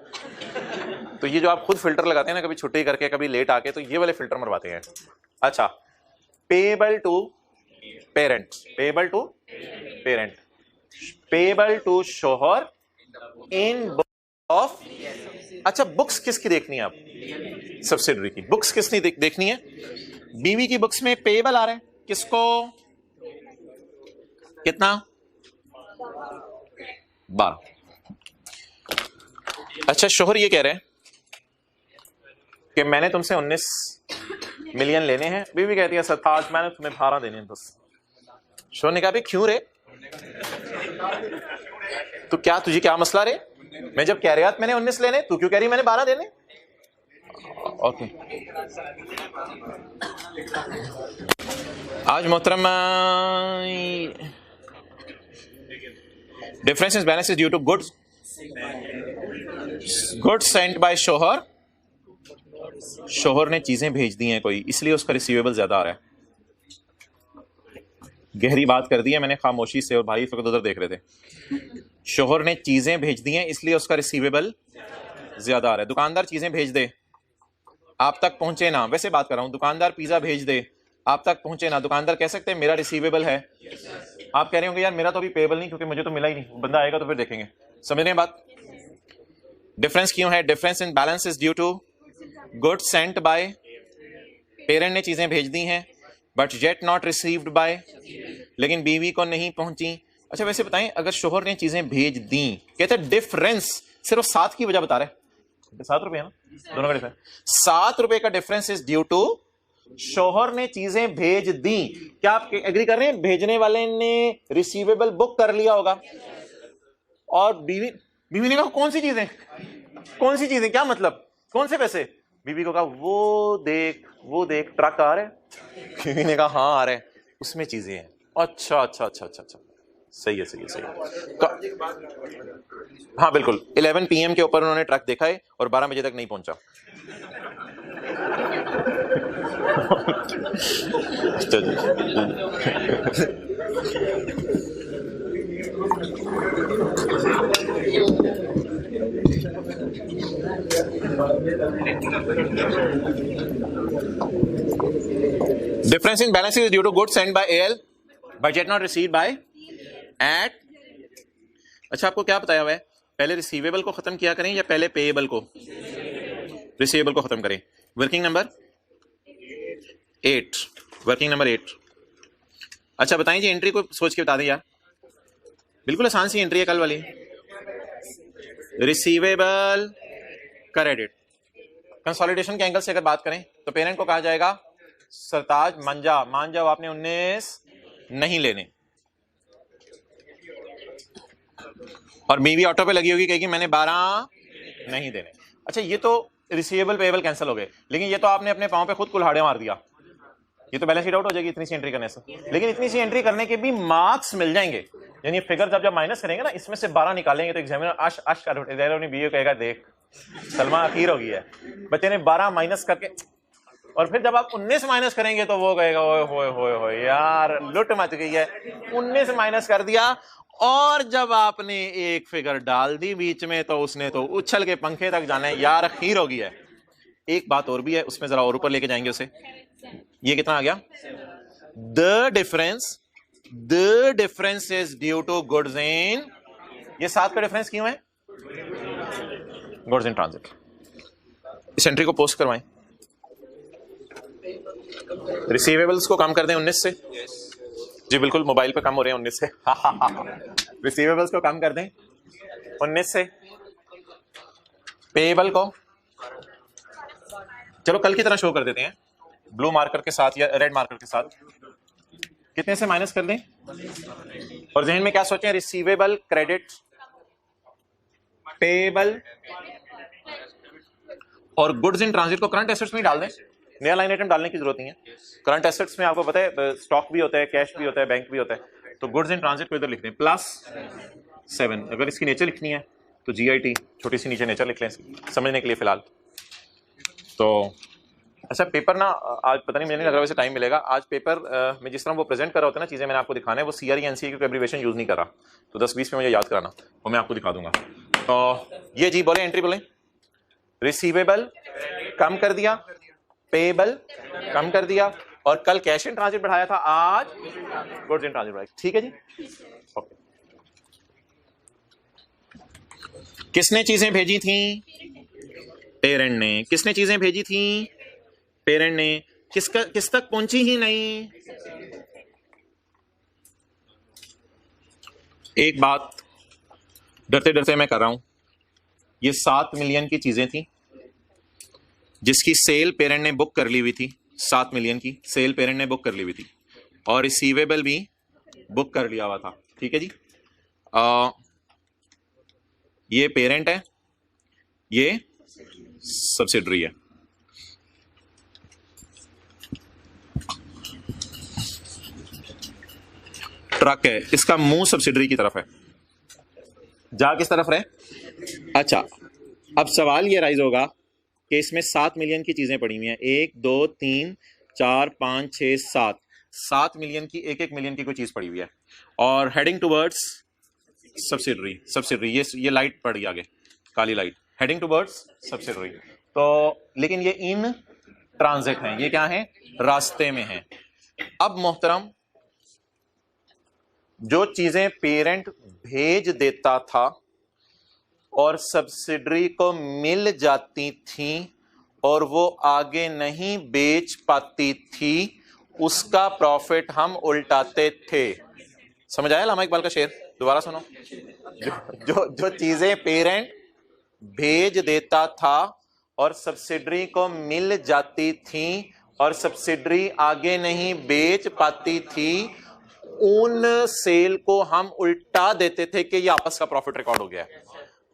तो ये जो आप खुद फिल्टर लगाते हैं ना, कभी छुट्टी करके कभी लेट आके, तो ये वाले फिल्टर मरवाते हैं। अच्छा, payable to parent, payable to parent, payable to शोहर इन बुक ऑफ। अच्छा, बुक्स किसकी देखनी है आप? सब्सिडरी की। बुक्स किसने देखनी है? बीवी की बुक्स में पेबल आ रहा है किसको? कितना? 12। अच्छा, शोहर ये कह रहे हैं कि मैंने तुमसे 19 मिलियन लेने हैं। बीवी कहती है सरताज मैंने तुम्हें 12 देने हैं बस। शोहर ने कहा भाई क्यों रे? तो क्या तुझे क्या मसला रे? मैं जब कह रहा मैंने 19 लेने, तू क्यों कह रही मैंने 12 देने? ओके, आज मोहतरमा difference in balance due to goods goods sent by शोहर, शोहर ने चीजें भेज दी हैं कोई, इसलिए उसका रिसीवेबल ज्यादा आ रहा है। गहरी बात कर दी है मैंने खामोशी से, और भाई फिर उधर देख रहे थे। शोहर ने चीजें भेज दी हैं इसलिए उसका रिसीवेबल ज्यादा आ रहा है। दुकानदार चीजें भेज दे, आप तक पहुंचे ना, वैसे बात कर रहा हूं, दुकानदार पिज्जा भेज दे, आप तक पहुंचे ना, दुकानदार कह सकते हैं मेरा रिसीवेबल है। आप कह रहे होंगे यार मेरा तो अभी पेबल नहीं, क्योंकि मुझे तो मिला ही नहीं, बंदा आएगा तो फिर देखेंगे। समझ रहे हैं बात? डिफरेंस क्यों है? Difference in balance is due to goods sent by, parent ने चीजें भेज दी हैं but yet not received by, लेकिन बीवी को नहीं पहुंची। अच्छा वैसे बताएं, अगर शोहर ने चीजें भेज दी, कहते हैं डिफरेंस सिर्फ 7 की वजह बता रहे, 7 रुपए है ना, दोनों का डिफरेंस 7 रुपए का डिफरेंस इज ड्यू टू शोहर ने चीजें भेज दी। क्या आप एग्री कर रहे हैं? भेजने वाले ने रिसीवेबल बुक कर लिया होगा, और बीवी ने कहा कौन सी चीजें, कौन सी चीजें, क्या मतलब, कौन से पैसे? बीवी को कहा वो देख ट्रक आ रहा है। बीवी ने कहा हाँ आ रहे हैं, उसमें चीजें हैं। अच्छा, सही है। हाँ बिल्कुल, 11 PM के ऊपर उन्होंने ट्रक देखा है और 12 बजे तक नहीं पहुंचा। Difference in balance is due to goods sent by AL but yet not received by at। अच्छा आपको क्या बताया हुआ है? पहले रिसीवेबल को खत्म किया करें या पहले पेएबल को? रिसीवेबल को खत्म करें। Working number 8, working number 8। अच्छा बताएं जी, एंट्री को सोच के बता दें यार, बिल्कुल आसान सी एंट्री है कल वाली। रिसीवेबल क्रेडिट, कंसोलिडेशन के एंगल से अगर बात करें तो पेरेंट को कहा जाएगा सरताज मान जाओ आपने 19 नहीं लेने, और बीवी ऑटो पे लगी होगी कहेगी मैंने 12 नहीं देने। अच्छा ये तो रिसीवेबल पेएबल कैंसिल हो गए, लेकिन ये तो आपने अपने पांव पे खुद कुल्हाड़े मार दिया, ये तो बैलेंस शीट आउट हो जाएगी इतनी सी एंट्री करने से। लेकिन इतनी सी एंट्री करने के भी मार्क्स मिल जाएंगे, यानी फिगर जब माइनस करेंगे ना, इसमें से 12 निकालेंगे तो एग्जामिनर आश कर उठेगा, अपनी बीवी कहेगा देख सलमा अखीर हो गई है, बच्चे ने 12 माइनस करके, और फिर जब आप 19 माइनस करेंगे तो वो कहेगा ओए होए यार लुट मच गई है, 19 माइनस कर दिया, और जब आपने एक फिगर डाल दी बीच में तो उसने तो उछल के पंखे तक जाना है, यार खीर हो गई है। एक बात और भी है, उसमें जरा और ऊपर लेके जाएंगे उसे। ये कितना आ गया? The difference is due to goods in, ये 7 का डिफरेंस क्यों है? Goods in transit. इस एंट्री को पोस्ट करवाएं। रिसीवेबल्स को कम कर दें 19 से। जी बिल्कुल, मोबाइल पे कम हो रहे हैं 19 से। रिसीवेबल्स को कम कर दें 19 से। पेएबल को चलो कल की तरह शो कर देते हैं, ब्लू मार्कर के साथ या रेड मार्कर के साथ। कितने से माइनस कर दें? और जहन में क्या सोचें? रिसीवेबल क्रेडिट, पेएबल और गुड्स इन ट्रांजिट को करंट एसेट्स में डाल दें। नया लाइन आइटम डालने की जरूरत नहीं है। करंट एसेट्स में आपको पता है स्टॉक भी होता है, कैश भी होता है, बैंक भी होता है, तो गुड्स इन ट्रांजिट को इधर लिख दें +7। अगर इसकी नेचर लिखनी है तो GIT छोटी सी नीचे नेचर लिख लें समझने के लिए फिलहाल। तो अच्छा पेपर ना आज पता नहीं, मुझे नहीं लग रहा वैसे टाइम मिलेगा आज। पेपर में जिस तरह वो प्रेजेंट कर रहा होता है ना, चीजें मैंने आपको दिखाना है, वो CRE NCE की एब्रिविएशन यूज नहीं कर रहा, तो 10-20 में मुझे याद कराना, वो मैं आपको दिखा दूंगा। तो ये जी बोले, एंट्री बोले, रिसीवेबल कम कर दिया, पेएबल कम कर दिया, और कल कैश इन ट्रांजिट बढ़ाया था, आज गुड्स इन ट्रांजिट बढ़ाया। ठीक है जी, ओके। किसने चीजें भेजी थी? पेरेंट ने। किसने चीजें भेजी थी? पेरेंट ने। किस तक पहुंची ही नहीं। एक बात डरते डरते मैं कर रहा हूं, ये 7 मिलियन की चीजें थी जिसकी सेल पेरेंट ने बुक कर ली हुई थी। 7 मिलियन की सेल पेरेंट ने बुक कर ली हुई थी, और रिसीवेबल भी बुक कर लिया हुआ था। ठीक है जी, ये पेरेंट है, ये सब्सिडरी है। ट्रक है, इसका मुंह सब्सिडरी की तरफ है, जा किस तरफ रहे? अच्छा अब सवाल ये राइज होगा कि इसमें 7 मिलियन की चीजें पड़ी हुई हैं, 1 2 3 4 5 6 7 मिलियन की, 1 मिलियन की कोई चीज पड़ी हुई है और हेडिंग टूवर्ड्स सब्सिडरी ये लाइट पड़ी आगे, काली लाइट, हेडिंग टूवर्ड्स सब्सिडरी। तो लेकिन ये इन ट्रांजिट हैं, ये क्या है, रास्ते में हैं। अब मोहतरम, जो चीजें पेरेंट भेज देता था और सब्सिडरी को मिल जाती थी और वो आगे नहीं बेच पाती थी, उसका प्रॉफिट हम उल्टाते थे। समझ आया लामा इकबाल का शेर? दोबारा सुनो। जो चीजें पेरेंट भेज देता था और सब्सिडरी को मिल जाती थी और सब्सिडरी आगे नहीं बेच पाती थी, उन सेल को हम उल्टा देते थे कि ये आपस का प्रॉफिट रिकॉर्ड हो गया है।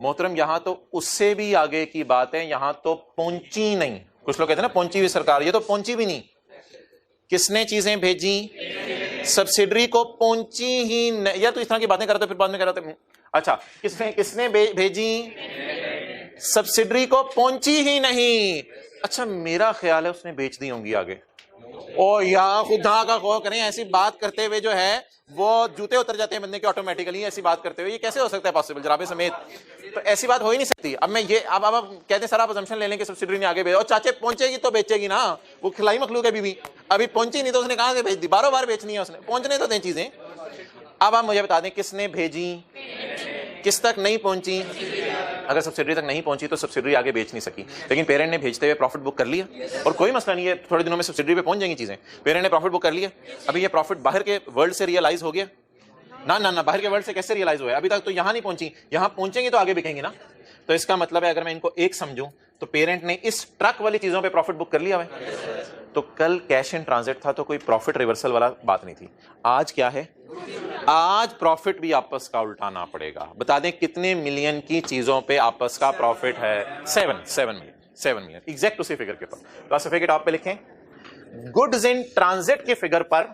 मोहतरम, यहां तो उससे भी आगे की बात है, यहां तो पहुंची नहीं। कुछ लोग कहते हैं ना पहुंची हुई सरकार, ये तो पहुंची भी नहीं। किसने चीजें भेजी? सब्सिडरी को पहुंची ही नहीं। यार तू इस तरह की बातें करते फिर बाद में कह रहे थे। अच्छा, किसने भेजी? सब्सिडरी को पहुंची ही नहीं। अच्छा, मेरा ख्याल है उसने बेच दी होंगी आगे। ओ यार खुदा का खौफ करें, ऐसी बात करते हुए जो है वो जूते उतर जाते हैं बंदे के ऑटोमेटिकली। ऐसी बात करते हुए ये कैसे हो सकता है पॉसिबल, जराबे समेत? तो ऐसी बात हो ही नहीं सकती। अब मैं ये अब कहते हैं सर आप असम्पशन ले लें कि सब्सिडरी ने आगे भेजा, और चाचे पहुंचेगी तो बेचेगी ना, वो खिलाई मखलूक है बीवी। अभी पहुंची नहीं तो उसने कहां से भेज दी? बारों बार बेचनी है उसने, पहुंचने तो दें चीजें। अब आप मुझे बता दें किसने भेजी, किस तक नहीं पहुंची? अगर सब्सिडरी तक नहीं पहुंची तो सब्सिडरी आगे बेच नहीं सकी, लेकिन पेरेंट ने भेजते हुए प्रॉफिट बुक कर लिया और कोई मसला नहीं है, थोड़े दिनों में सब्सिडरी पे पहुंच जाएंगी चीजें। पेरेंट ने प्रॉफिट बुक कर लिया, अभी ये प्रॉफिट बाहर के वर्ल्ड से रियलाइज हो गया ना? ना ना, बाहर के वर्ल्ड से कैसे रियलाइज हुआ है? अभी तक तो यहां नहीं पहुंची, यहां पहुंचेंगे तो आगे बिकेंगे ना। तो इसका मतलब है, अगर मैं इनको एक समझूं तो पेरेंट ने इस ट्रक वाली चीजों पे प्रॉफिट बुक कर लिया है। तो कल कैश इन ट्रांजिट था तो कोई प्रॉफिट रिवर्सल वाला बात नहीं थी। आज क्या है? आज प्रॉफिट भी आपस का उल्टाना पड़ेगा। बता दें कितने मिलियन की चीजों पे आपस का प्रॉफिट है? 7 मिलियन एग्जैक्ट उसी फिगर के ऊपर। तो सर्टिफिकेट आप पे लिखें, गुड्स इन ट्रांजिट के फिगर पर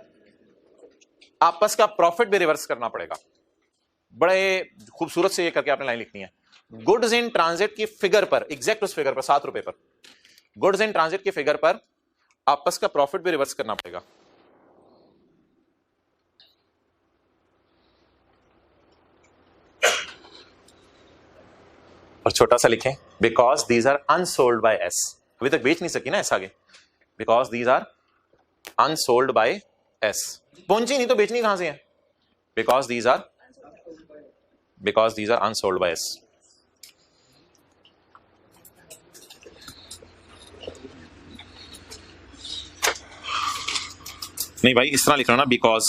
आपस का प्रॉफिट भी रिवर्स करना पड़ेगा। बड़े खूबसूरत से ये करके आपने लाइन लिखनी है, गुड्स इन ट्रांजिट की फिगर पर, एग्जैक्ट उस फिगर पर, 7 रुपए पर, गुड्स इन ट्रांजिट की फिगर पर आपस का प्रॉफिट भी रिवर्स करना पड़ेगा। और छोटा सा लिखें, because these are unsold by S. अभी तक बेच नहीं सकी ना एस आगे, because these are unsold by S. पहुंची नहीं तो बेचनी कहां से है? Because these are unsold by S. नहीं भाई, इस तरह लिखना ना, बिकॉज।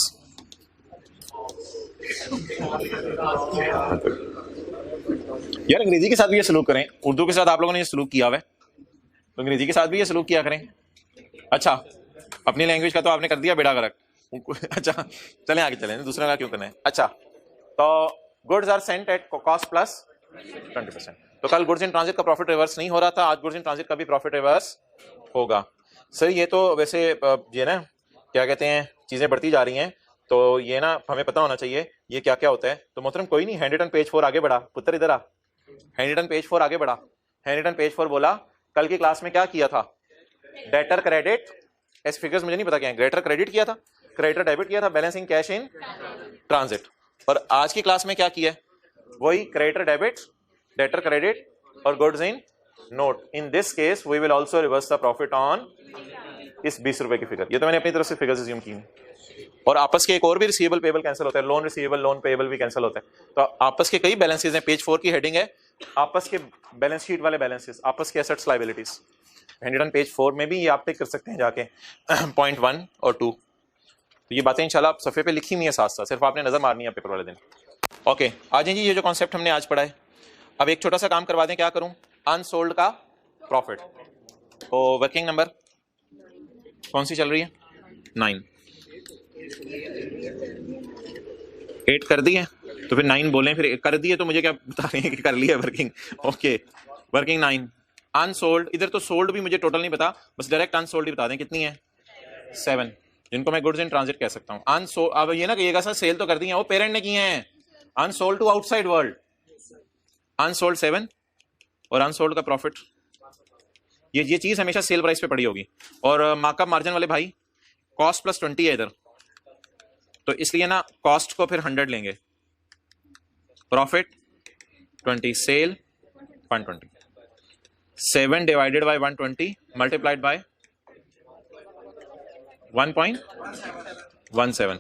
यार अंग्रेजी के साथ भी ये सलूक करें, उर्दू के साथ आप लोगों ने ये सलूक किया हुआ है तो अंग्रेजी के साथ भी ये सलूक किया करें। अच्छा, अपनी लैंग्वेज का तो आपने कर दिया बेड़ा गर्क। अच्छा चलें आगे चलें, दूसरा का क्यों करना है? अच्छा, तो goods are sent at cost plus 20%। तो कल गुड्स इन ट्रांजिट का प्रॉफिट रिवर्स नहीं हो रहा था, आज गुड्स इन ट्रांजिट का भी प्रॉफिट रिवर्स होगा। सर ये तो वैसे ये ना क्या कहते हैं, चीजें बढ़ती जा रही हैं तो ये ना हमें पता होना चाहिए ये क्या क्या होता है। तो मोहतरम कोई नहीं, हैंड रिटन पेज 4 आगे बढ़ा, पुत्र इधर आ, हैंड रिटन पेज 4 आगे बढ़ा। हैंड रिटन पेज 4 बोला कल की क्लास में क्या किया था? डेटर क्रेडिट, ऐसे फिगर्स मुझे नहीं पता क्या है, क्रेडिटर क्रेडिट किया था, क्रेडिटर डेबिट किया था, बैलेंसिंग कैश इन ट्रांजिट। और आज की क्लास में क्या किया? वही क्रेडिटर डेबिट, डेटर क्रेडिट और goods in note. In this case we will also reverse the profit on इस 20 रुपए की फिगर। ये तो मैंने अपनी तरफ से फिगर्स अज्यूम की हैं। और आपस के एक और भी रिसीवेबल पेबल कैंसिल होता है, लोन रिसीवेबल लोन पेबल भी कैंसिल होता है। तो आपस के कई बैलेंसेस हैं। पेज 4 की हेडिंग है आपस के बैलेंस शीट वाले बैलेंसेस, आपस के assets liabilities. Handed on page 4 में भी ये आप टिक कर सकते हैं जाके पॉइंट 1 और 2। तो ये बातें इंशाल्लाह सफ़े पे लिखी हुई है साथ साथ, सिर्फ आपने नजर मारनी है पेपर वाले दिन। ओके, आ जाइए, ये जो कॉन्सेप्ट हमने आज पढ़ा है, अब एक छोटा सा काम करवा दें। क्या करूं? अनसोल्ड का प्रॉफिट। तो वर्किंग नंबर कौन सी चल रही है? 9। 8 कर दी है तो फिर 9 बोलें, फिर कर दिए तो मुझे क्या बता रहे हैं कि कर लिया वर्किंग। Okay, working 9 unsold. इधर तो सोल्ड भी मुझे टोटल नहीं पता, बस डायरेक्ट अनसोल्ड ही बता दें कितनी है? 7, जिनको मैं गुड्स इन ट्रांजिट कह सकता हूँ। अनसोल्ड, अब ये ना कहिएगा सर सेल तो कर दी है, वो पेरेंट ने की हैं। Unsold to outside world, unsold 7 और अनसोल्ड का प्रॉफिट, ये चीज हमेशा सेल प्राइस पे पड़ी होगी। और मार्कअप मार्जिन वाले भाई कॉस्ट प्लस 20 है इधर, तो इसलिए ना कॉस्ट को फिर 100 लेंगे, profit 20, sale 120, 7 divided by 120 multiplied by 1.17।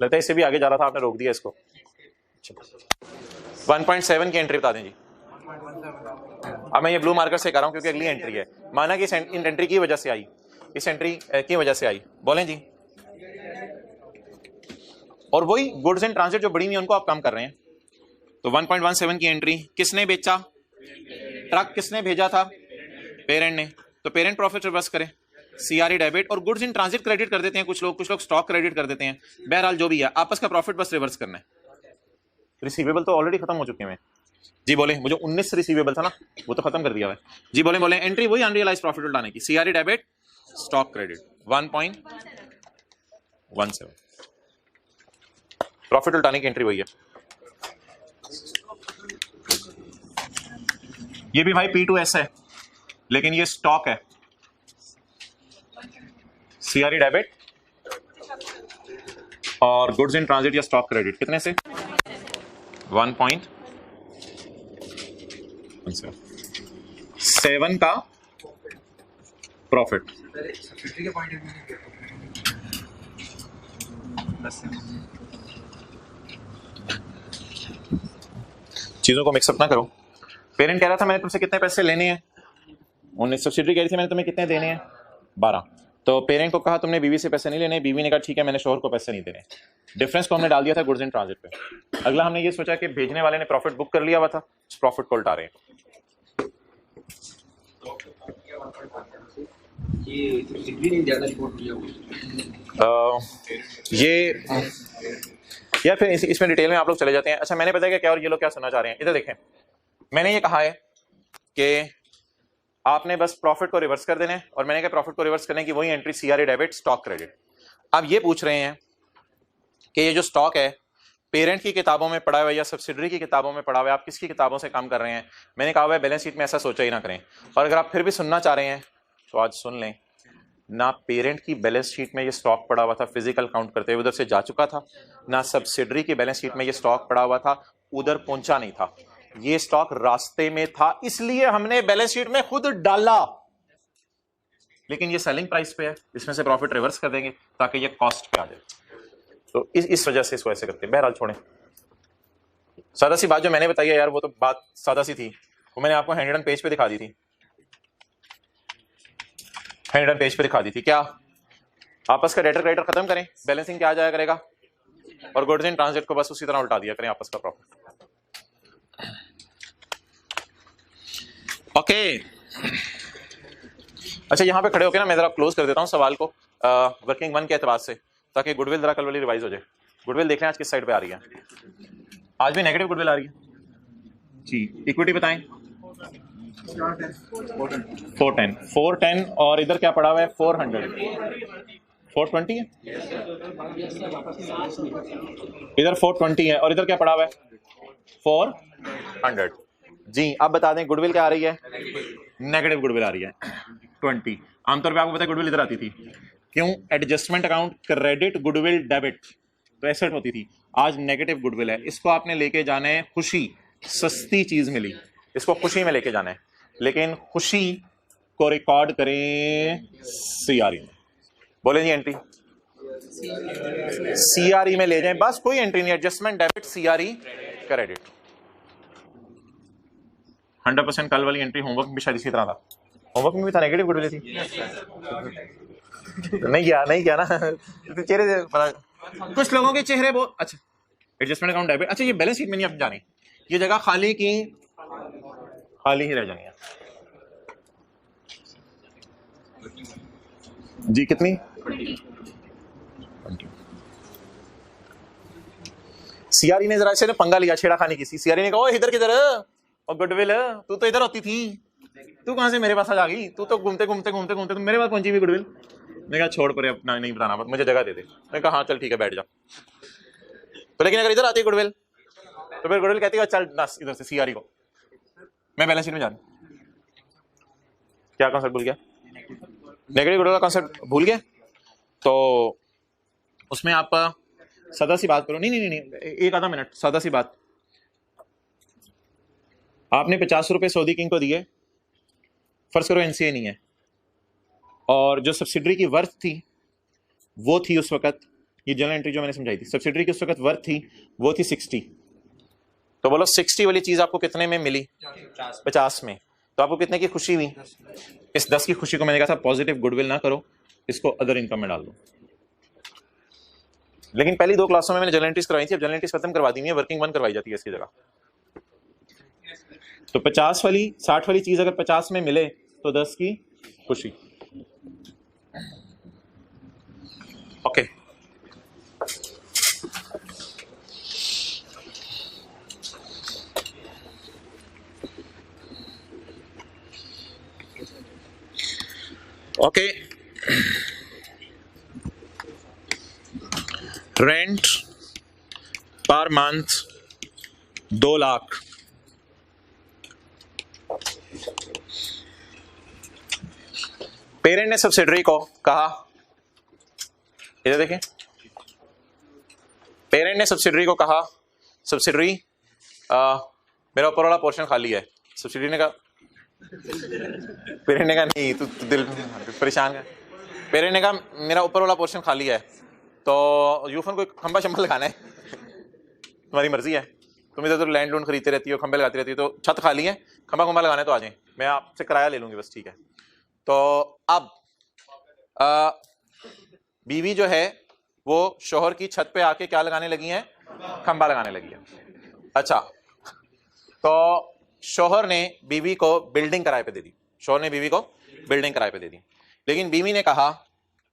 लगता है इससे भी आगे जा रहा था, आपने रोक दिया इसको। 1.7 की एंट्री बता दें जी। अब मैं ये ब्लू मार्कर से कर रहा हूं क्योंकि अगली एंट्री है। माना कि इस एंट्री की वजह से आई, इस एंट्री की वजह से आई, बोलें जी। और वही गुड्स इन ट्रांजिट जो बड़ी हुई उनको आप कम कर रहे हैं। तो 1.17 की एंट्री किसने बेचा? ट्रक किसने भेजा था? पेरेंट ने। तो पेरेंट प्रॉफिट रिवर्स करें, सीआरई डेबिट, और गुड्स इन ट्रांजिट क्रेडिट कर देते हैं कुछ लोग स्टॉक क्रेडिट कर देते हैं। बहरहाल जो भी है, आपस का प्रॉफिट बस रिवर्स करना है। रिसीवेबल तो ऑलरेडी खत्म हो चुके हैं जी। बोले मुझे 19 रिसीवेबल था ना, वो तो खत्म कर दिया है जी। बोले एंट्री वही अनरियलाइज प्रॉफिट उठाने की, CRE debit stock credit 1.17, profit उठाने की एंट्री वही है। ये भी भाई P2S है लेकिन ये स्टॉक है, सीआरई डेबिट और गुड्स इन ट्रांजिट या स्टॉक क्रेडिट कितने से? 1.7 का प्रॉफिट। सब्सिडी के पॉइंट ऑफ व्यू चीजों को मिक्सअप ना करो। पेरेंट कह रहा था मैंने तुमसे कितने पैसे लेने हैं, 19। सब्सिडी कह रही थी मैंने तुम्हें कितने देने हैं, 12। तो पेरेंट को कहा तुमने बीवी से पैसे नहीं लेने, बीवी ने कहा ठीक है मैंने शोहर को पैसे नहीं देने। डिफरेंस को हमने डाल दिया था गुड्स इन ट्रांजिट पे। अगला हमने ये सोचा कि भेजने वाले ने प्रॉफिट बुक कर लिया हुआ था, उस प्रॉफिट को उल्टा रहे हैं। ये या फिर इसमें डिटेल में आप लोग चले जाते हैं। अच्छा मैंने बताया क्या और ये लोग क्या सुनना चाह रहे हैं, इधर देखें। मैंने ये कहा है कि आपने बस प्रॉफिट को रिवर्स कर देना है, और मैंने कहा प्रॉफिट को रिवर्स करने की वही entry CRE debit stock credit. अब ये पूछ रहे हैं कि ये जो स्टॉक है पेरेंट की किताबों में पड़ा हुआ है या सब्सिडरी की किताबों में पड़ा हुआ है, आप किसकी किताबों से काम कर रहे हैं? मैंने कहा हुआ है बैलेंस शीट में ऐसा सोचा ही ना करें। और अगर आप फिर भी सुनना चाह रहे हैं तो आज सुन लें ना, पेरेंट की बैलेंस शीट में ये स्टॉक पड़ा हुआ था फिजिकल काउंट करते हुए उधर से जा चुका था, ना सब्सिडरी की बैलेंस शीट में ये स्टॉक पड़ा हुआ था उधर पहुंचा नहीं था, ये स्टॉक रास्ते में था, इसलिए हमने बैलेंस शीट में खुद डाला। लेकिन ये सेलिंग प्राइस पे है, इसमें से प्रॉफिट रिवर्स कर देंगे ताकि ये कॉस्ट पे आ जाए। तो इस वजह से इसको ऐसे करते हैं। बहरहाल छोड़ें, सादा सी बात जो मैंने बताई है यार, वो तो बात सादा सी थी, वो मैंने आपको हैंड पेज पे दिखा दी थी, हैंड पेज पे दिखा दी थी। क्या आपस का डेटर क्रेडिटर खत्म करें, बैलेंसिंग क्या आ जाया करेगा, और गुड्स इन ट्रांजिट को बस उसी तरह उल्टा दिया करें आपस का प्रॉफिट। ओके अच्छा यहां पे खड़े होकर ना मैं जरा क्लोज कर देता हूं सवाल को वर्किंग वन के एतबार से, ताकि गुडविल जरा कल वाली रिवाइज हो जाए। गुडविल देख रहे हैं आज किस साइड पे आ रही है? आज भी नेगेटिव गुडविल आ रही है जी। इक्विटी बताएं 410 और इधर क्या पड़ा हुआ है 400, 420 है, इधर 420 है और इधर क्या पड़ा हुआ है 400 जी। अब बता दें गुडविल क्या आ रही है? नेगेटिव गुडविल आ रही है 20। आमतौर पे आपको पता है गुडविल इधर आती थी, क्यों? Adjustment account credit goodwill debit तो एसेट होती थी, आज नेगेटिव गुडविल है। इसको आपने लेके जाना है खुशी, सस्ती चीज मिली, इसको खुशी में लेके जाना है, लेकिन खुशी को रिकॉर्ड करें सीआरई में। बोले जी एंट्री सीआरई में ले जाएं, बस कोई एंट्री नहीं, एडजस्टमेंट डेबिट सीआरई क्रेडिट। 100% कल वाली एंट्री होमवर्क में भी शायद इसी तरह था, होमवर्क में भी था नेगेटिव गुडविल थी। नहीं किया ना चेहरे से पता, कुछ लोगों के चेहरे बहुत अच्छा। एडजस्टमेंट अकाउंट डेबिट, अच्छा ये बैलेंस शीट में नहीं आप जाने, ये जगह खाली की खाली ही रह जानी है जी। कितनी? सीआरई ने जरा से पंगा लिया, छेड़ाखानी की। सीआरई ने कहा इधर किधर, और गुडविल तू तो इधर होती थी, तू कहां से मेरे पास आ गई, तू तो घूमते घूमते मेरे पास पहुंची हुई गुडविल। मैं कहा छोड़ पर अपना नहीं बताना, मुझे जगह दे दे। मैं कहा हाँ चल ठीक है बैठ जा। तो लेकिन अगर इधर आती है गुडविल तो फिर गुडविल कहती है चल बस इधर से सीआरई को, मैं बैलेंस शीट में जा रहा हूं। क्या कॉन्सेप्ट भूल गया? नेगेटिव गुडविल का कॉन्सेप्ट भूल गए? तो उसमें आप सादा सी बात करो, नहीं, एक आधा मिनट, सादा सी बात। आपने 50 रुपए सऊदी किंग को दिए, फर्ज करो एनसीए नहीं है, और जो सब्सिडरी की वर्थ थी वो थी उस वक्त, ये जनरल एंट्री जो मैंने समझाई थी, सब्सिडरी की उस वक्त वर्थ थी वो थी 60। तो बोलो 60 वाली चीज आपको कितने में मिली? 50 में। तो आपको कितने की खुशी हुई? इस 10 की खुशी को मैंने कहा था पॉजिटिव गुडविल ना करो, इसको अदर इनकम में डाल दो। लेकिन पहली 2 क्लासों में मैंने जनरल एंट्रीज करवाई थी, अब जनरल एंट्रीज खत्म करवा दी है, वर्किंग 1 करवाई जाती है इसकी जगह। तो 50 वाली 60 वाली चीज अगर 50 में मिले तो 10 की खुशी। Okay, okay. Rent per month 2 lakh. Parent ने सब्सिडरी को कहा, इधर देखिए, पेरेंट ने सब्सिडरी को कहा सब्सिडरी मेरा ऊपर वाला पोर्शन खाली है। सब्सिडरी ने कहा, पेरेंट ने कहा नहीं, तू दिल परेशान है। पेरेंट ने कहा मेरा ऊपर वाला पोर्शन खाली है, तो यूफन को खंबा शंबा लगाना है, तुम्हारी मर्जी है, तुम इधर लैंड लोन खरीदते रहती हो, खंबे लगाती रहती हो, तो छत खाली है, खंबा खंबा लगाने तो आ जाए, मैं आपसे किराया ले लूंगी बस, ठीक है। तो अब बीवी जो है वो शोहर की छत पे आके क्या लगाने लगी है? खंबा लगाने लगी है। अच्छा, तो शोहर ने बीवी को बिल्डिंग किराए पे दे दी, शोहर ने बीवी को बिल्डिंग किराए पे दे दी, लेकिन बीवी ने कहा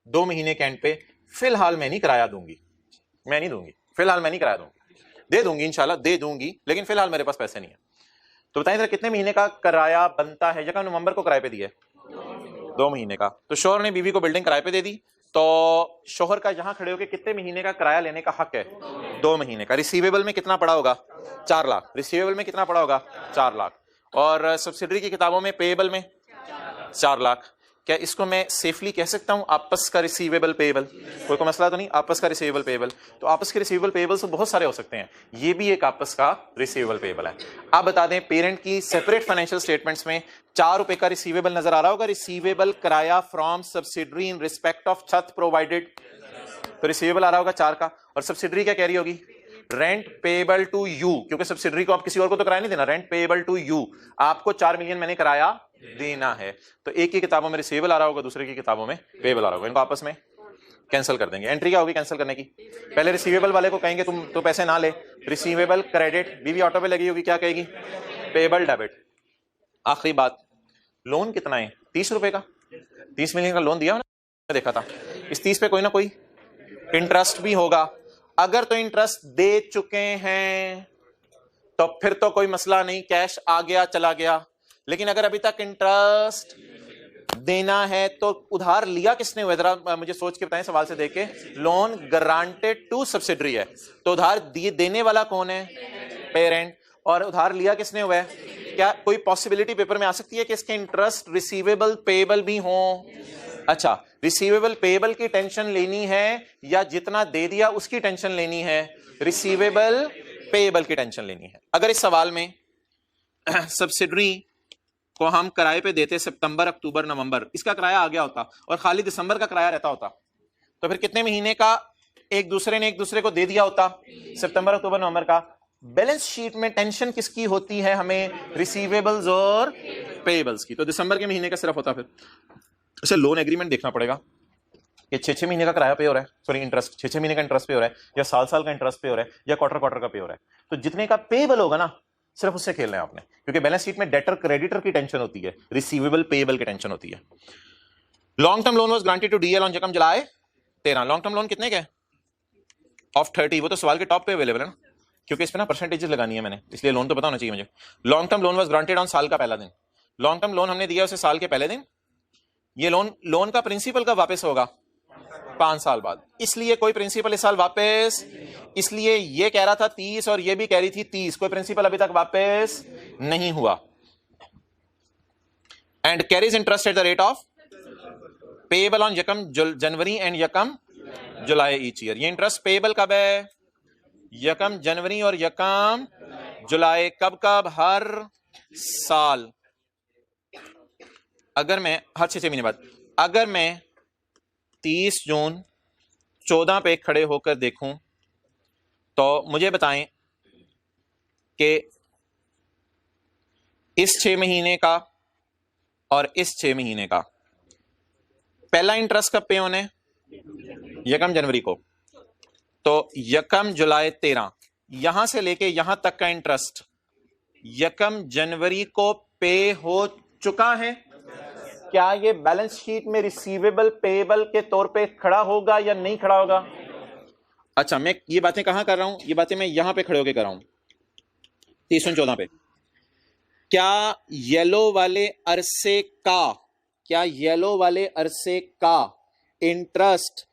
2 महीने के एंड पे फिलहाल मैं नहीं किराया दूंगी, मैं नहीं दूंगी, फिलहाल मैं नहीं किराया दूंगी, दे दूंगी इंशाल्लाह दे दूंगी, लेकिन फिलहाल मेरे पास पैसे नहीं है। तो बताइए कितने महीने का किराया बनता है? जगह नवंबर को किराए पे दिया है 2 महीने का, तो शोहर ने बीवी को बिल्डिंग किराए पे दे दी, तो शोहर का यहां खड़े होकर कितने महीने का किराया लेने का हक है? 2 महीने का। रिसीवेबल में कितना पड़ा होगा? 4 लाख। रिसीवेबल में कितना पड़ा होगा? 4 लाख। और सब्सिडरी की किताबों में पेएबल में 4 लाख। क्या इसको मैं सेफली कह सकता हूं आपस का रिसीवेबल पेएबल? कोई मसला तो नहीं, आपस का रिसीवेबल पेएबल। तो आपस के रिसीवेबल पेएबल तो बहुत सारे हो सकते हैं, ये भी एक आपस का रिसीवेबल पेएबल है। आप बता दें, पेरेंट की सेपरेट फाइनेंशियल स्टेटमेंट्स में 4 रुपए का रिसीवेबल नजर आ रहा होगा, रिसीवेबल किराया from subsidiary in respect of छत प्रोवाइडेड, तो रिसीवेबल आ रहा होगा 4 का। और सब्सिडरी क्या कह रही होगी? रेंट पेएबल टू यू, क्योंकि सब्सिडरी को आप किसी और को तो किराया नहीं देना, रेंट पेएबल टू यू, आपको 4 मिलियन मैंने किराया देना है। तो एक की किताबों में रिसीवेबल आ रहा होगा, दूसरे की किताबों में पेएबल आ रहा होगा, इनको आपस में कैंसिल कर देंगे। एंट्री क्या होगी कैंसिल करने की? पहले रिसीवेबल वाले को कहेंगे तुम तो पैसे ना ले, रिसीवेबल क्रेडिट, बीवी ऑटो पे लगी होगी, क्या कहेगी? Payable debit. आखिरी बात, लोन कितना है? 30 रुपए का, 30 मिलियन का लोन दिया मैंने देखा था, इस 30 पे कोई ना कोई इंटरेस्ट भी होगा। अगर तो इंटरेस्ट दे चुके हैं तो फिर तो कोई मसला नहीं, कैश आ गया चला गया। लेकिन अगर अभी तक इंटरेस्ट देना है तो उधार लिया किसने हुआ? जरा मुझे सोच के बताएं सवाल से देख के। लोन ग्रांटेड टू सब्सिडरी है, तो उधार देने वाला कौन है? पेरेंट। और उधार लिया किसने हुआ है? क्या कोई पॉसिबिलिटी पेपर में आ सकती है कि इसके इंटरेस्ट रिसीवेबल पेएबल भी हो? अच्छा, रिसीवेबल पेएबल की टेंशन लेनी है या जितना दे दिया उसकी टेंशन लेनी है? रिसीवेबल पेएबल की टेंशन लेनी है। अगर इस सवाल में सब्सिडरी को हम किराए पे देते सितंबर अक्टूबर नवंबर, इसका किराया आ गया होता और खाली दिसंबर का किराया रहता होता, तो फिर कितने महीने का एक दूसरे ने एक दूसरे को दे दिया होता? सितंबर अक्टूबर नवंबर का। बैलेंस शीट में टेंशन किसकी होती है हमें? रिसीवेबल्स और पेएबल्स की। तो दिसंबर के महीने का सिर्फ होता। फिर उसे लोन एग्रीमेंट देखना पड़ेगा कि 6-6 महीने का किराया पे हो रहा है, सॉरी इंटरेस्ट 6-6 महीने का इंटरेस्ट पे हो रहा है, या साल का इंटरेस्ट पे हो रहा है, या क्वार्टर का पे हो रहा है। तो जितने का पेएबल होगा ना, सिर्फ उससे खेलना है आपने, क्योंकि बैलेंस शीट में डेटर क्रेडिटर की टेंशन होती है, रिसीवेबल पेएबल की टेंशन होती है। Long term loan was granted to DL on जकम जुलाई 13। लॉन्ग टर्म लोन कितने का? ऑफ 30। वो तो सवाल के टॉप पे अवेलेबल है ना, क्योंकि इस पे ना परसेंटेजेस लगानी है मैंने, इसलिए लोन तो पता होना चाहिए मुझे। Long term loan was granted on साल का पहला दिन। लॉन्ग टर्म लोन हमने दिया उसे साल के पहले दिन। ये लोन का प्रिंसिपल कब वापस होगा? 5 साल बाद। इसलिए कोई प्रिंसिपल इस साल वापस, इसलिए ये कह रहा था 30 और ये भी कह रही थी 30, कोई प्रिंसिपल अभी तक वापस नहीं हुआ। And carries interest at the rate of payable on यकम जनवरी एंड यकम जुलाई ईच ईयर। ये इंटरेस्ट पेएबल कब है? यकम जनवरी और यकम जुलाई। कब कब? हर साल। अगर मैं हर 6 महीने बाद, अगर मैं 30 जून 14 पे खड़े होकर देखूं तो मुझे बताएं कि इस 6 महीने का और इस 6 महीने का पहला इंटरेस्ट कब पे होने? यकम जनवरी को। तो यकम जुलाई 13, यहां से लेके यहां तक का इंटरेस्ट यकम जनवरी को पे हो चुका है। क्या ये बैलेंस शीट में रिसीवेबल पेएबल के तौर पे खड़ा होगा या नहीं खड़ा होगा? अच्छा, मैं ये बातें कहां कर रहा हूं? ये बातें मैं यहां पे खड़े होकर कर रहा हूं 30/14 पे। क्या येलो वाले अरसे का इंटरेस्ट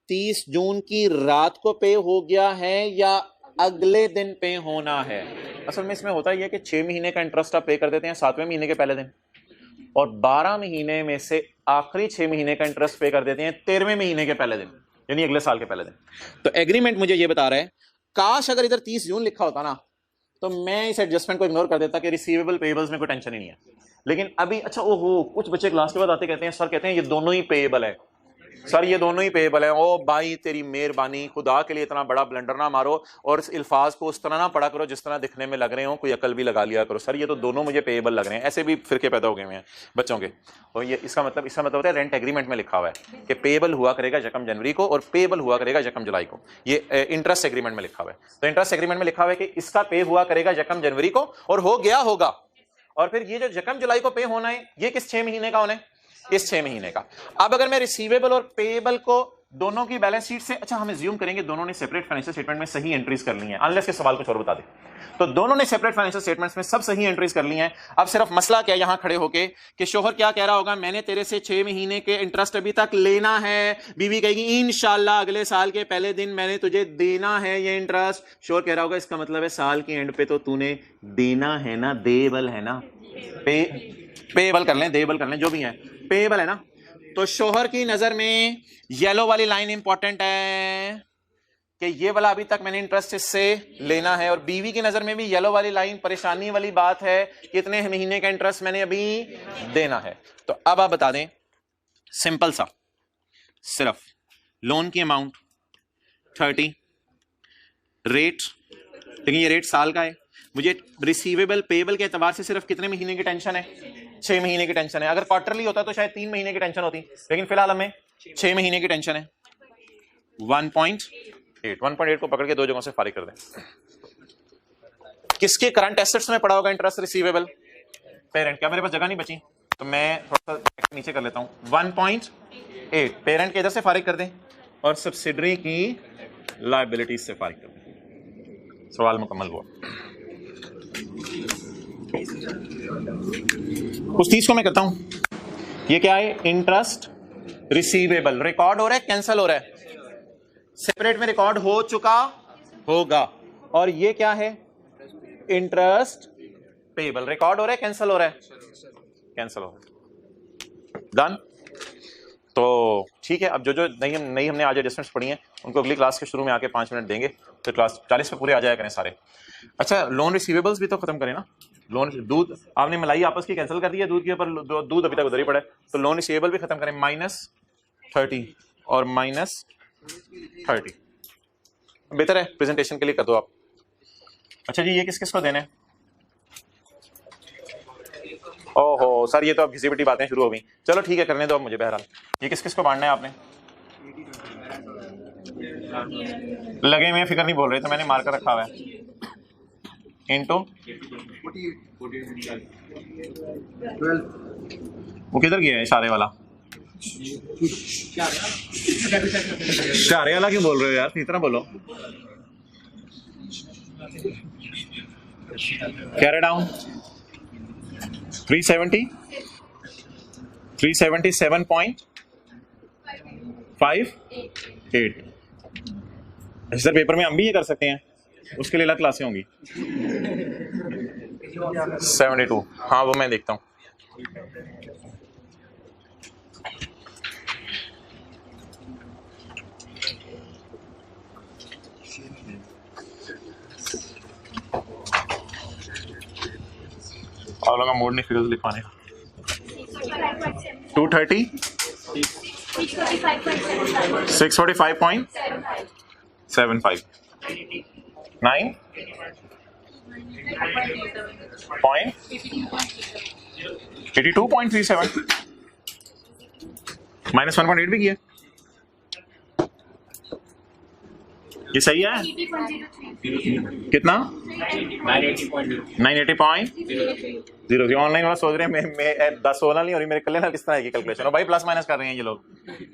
30 जून की रात को पे हो गया है या अगले दिन पे होना है? असल में इसमें होता है कि 6 महीने का इंटरेस्ट आप पे कर देते हैं 7वें महीने के पहले दिन, और 12 महीने में से आखिरी 6 महीने का इंटरेस्ट पे कर देते हैं 13वें महीने के पहले दिन, यानी अगले साल के पहले दिन। तो एग्रीमेंट मुझे ये बता रहा है, काश अगर इधर 30 जून लिखा होता ना तो मैं इस एडजस्टमेंट को इग्नोर कर देता कि रिसीवेबल पेएबल्स में कोई टेंशन ही नहीं है। लेकिन अभी अच्छा, ओहो, कुछ बच्चे क्लास के बाद आते कहते हैं सर, कहते हैं ये दोनों ही पेएबल है सर, ये दोनों ही पेएबल है। ओ भाई तेरी मेहरबानी, खुदा के लिए इतना बड़ा ब्लंडर ना मारो और इस अल्फाज को उस तरह ना पढ़ा करो जिस तरह दिखने में लग रहे हो, कोई अकल भी लगा लिया करो। सर ये तो दोनों मुझे पेएबल लग रहे हैं। ऐसे भी फिरके पैदा हो गए हैं बच्चों के। और ये इसका मतलब होता है रेंट एग्रीमेंट में लिखा हुआ है कि पेएबल हुआ करेगा यकम जनवरी को और पेएबल हुआ करेगा यकम जुलाई को। ये इंटरेस्ट एग्रीमेंट में लिखा हुआ है। तो इंटरेस्ट एग्रीमेंट में लिखा हुआ है कि इसका पे हुआ करेगा यकम जनवरी को और हो गया होगा। और फिर ये जो यकम जुलाई को पे होना है ये किस 6 महीने का होना है? इस 6 महीने का। अब अगर मैं रिसीवेबल और पेएबल को दोनों की बैलेंस शीट से, अच्छा हम अज्यूम करेंगे दोनों ने सेपरेट फाइनेंशियल स्टेटमेंट में सही एंट्रीज कर ली हैं, अनलेस के सवाल कुछ और बता दे। तो दोनों ने सेपरेट फाइनेंशियल स्टेटमेंट्स में सब सही एंट्रीज कर ली हैं। अब सिर्फ मसला क्या है यहां खड़े होके कि शोहर क्या कह रहा होगा, मैंने तेरे से 6 महीने के इंटरेस्ट अभी तक लेना है। बीवी कहेगी इंशाल्लाह अगले साल के पहले दिन मैंने तुझे देना है ये इंटरेस्ट। शोहर कह रहा होगा इसका मतलब है साल के एंड पे तो तूने देना है ना, देबल है ना, पेएबल कर लें, देबल कर लें, जो भी है पेएबल है ना। तो शोहर की नजर में येलो वाली लाइन इंपॉर्टेंट है कि ये वाला अभी तक मैंने इंटरेस्ट इससे लेना है, और बीवी की नजर में भी येलो वाली लाइन परेशानी वाली बात है कि इतने महीने का इंटरेस्ट मैंने अभी देना है। तो अब आप बता दें सिंपल सा, सिर्फ लोन की अमाउंट 30, रेट, लेकिन ये रेट साल का है। मुझे रिसीवेबल पेएबल के एतबार से सिर्फ कितने महीने की टेंशन है? 6 महीने की टेंशन है। अगर क्वार्टरली होता तो शायद 3 महीने की टेंशन होती, लेकिन फिलहाल हमें 6 महीने की टेंशन है। 1.8 को पकड़ के 2 जगहों से फारिग कर दें। किसके करंट एसेट्स में पड़ा होगा इंटरेस्ट रिसीवेबल? पेरेंट। क्या मेरे पास जगह नहीं बची तो मैं थोड़ा सा नीचे कर लेता हूं। 1.8 पेरेंट के इधर से फारिग कर दें और सब्सिडरी की लायबिलिटीज से फारिग कर दें। सवाल मुकम्मल हुआ। उस 30 को मैं करता हूं। ये क्या है? Interest receivable. रिकॉर्ड हो रहा है, कैंसिल हो रहा है? सेपरेट में रिकॉर्ड हो चुका होगा। और ये क्या है? Interest payable. रिकॉर्ड हो रहा है, कैंसिल हो रहा है? कैंसिल हो रहा है। डन। तो ठीक है, अब जो नहीं हमने आज एडजस्टमेंट्स पढ़ी हैं उनको अगली क्लास के शुरू में आके 5 मिनट देंगे, तो क्लास 40 पे पूरे आ जाया करें सारे। अच्छा, लोन रिसीवेबल्स भी तो खत्म करें ना। लोन, दूध आपने मलाई आपस की कैंसिल कर दी है दूध के ऊपर, दूध अभी तक उधर ही पड़ा है, तो लोन रिसीवेबल भी खत्म करें। -30 और -30 बेहतर है, प्रेजेंटेशन के लिए कर दो आप। अच्छा जी, ये किस किस को देने? ओहो सर, ये तो अब घिसी पिटी बातें शुरू हो गई। चलो ठीक है, करने दो अब मुझे। बहरहाल ये किस किस को बांटना है आपने? लगे में फिक्र नहीं बोल रहे तो मैंने मार्कर रखा हुआ है। इनटू वो किधर गया है इशारे वाला? इशारे वाला क्यों बोल रहे हो यार? इतना बोलो। Carry down 377.58। सर पेपर में हम भी ये कर सकते हैं, उसके लिए अलग क्लासें होंगी। 72, हाँ वो मैं देखता हूँ। आप लोगों का मूड नहीं फिगर्स लिखवाने का। 230 645.75 9 point 82.37 माइनस 1.8 भी किया। ये सही है कितना 980.0। ऑनलाइन वाला सोच रहे हैं मैं 10-16 नहीं हो रही मेरे कल ना किस तरह की कैलकुलेशन हो भाई प्लस माइनस कर रहे हैं ये लोग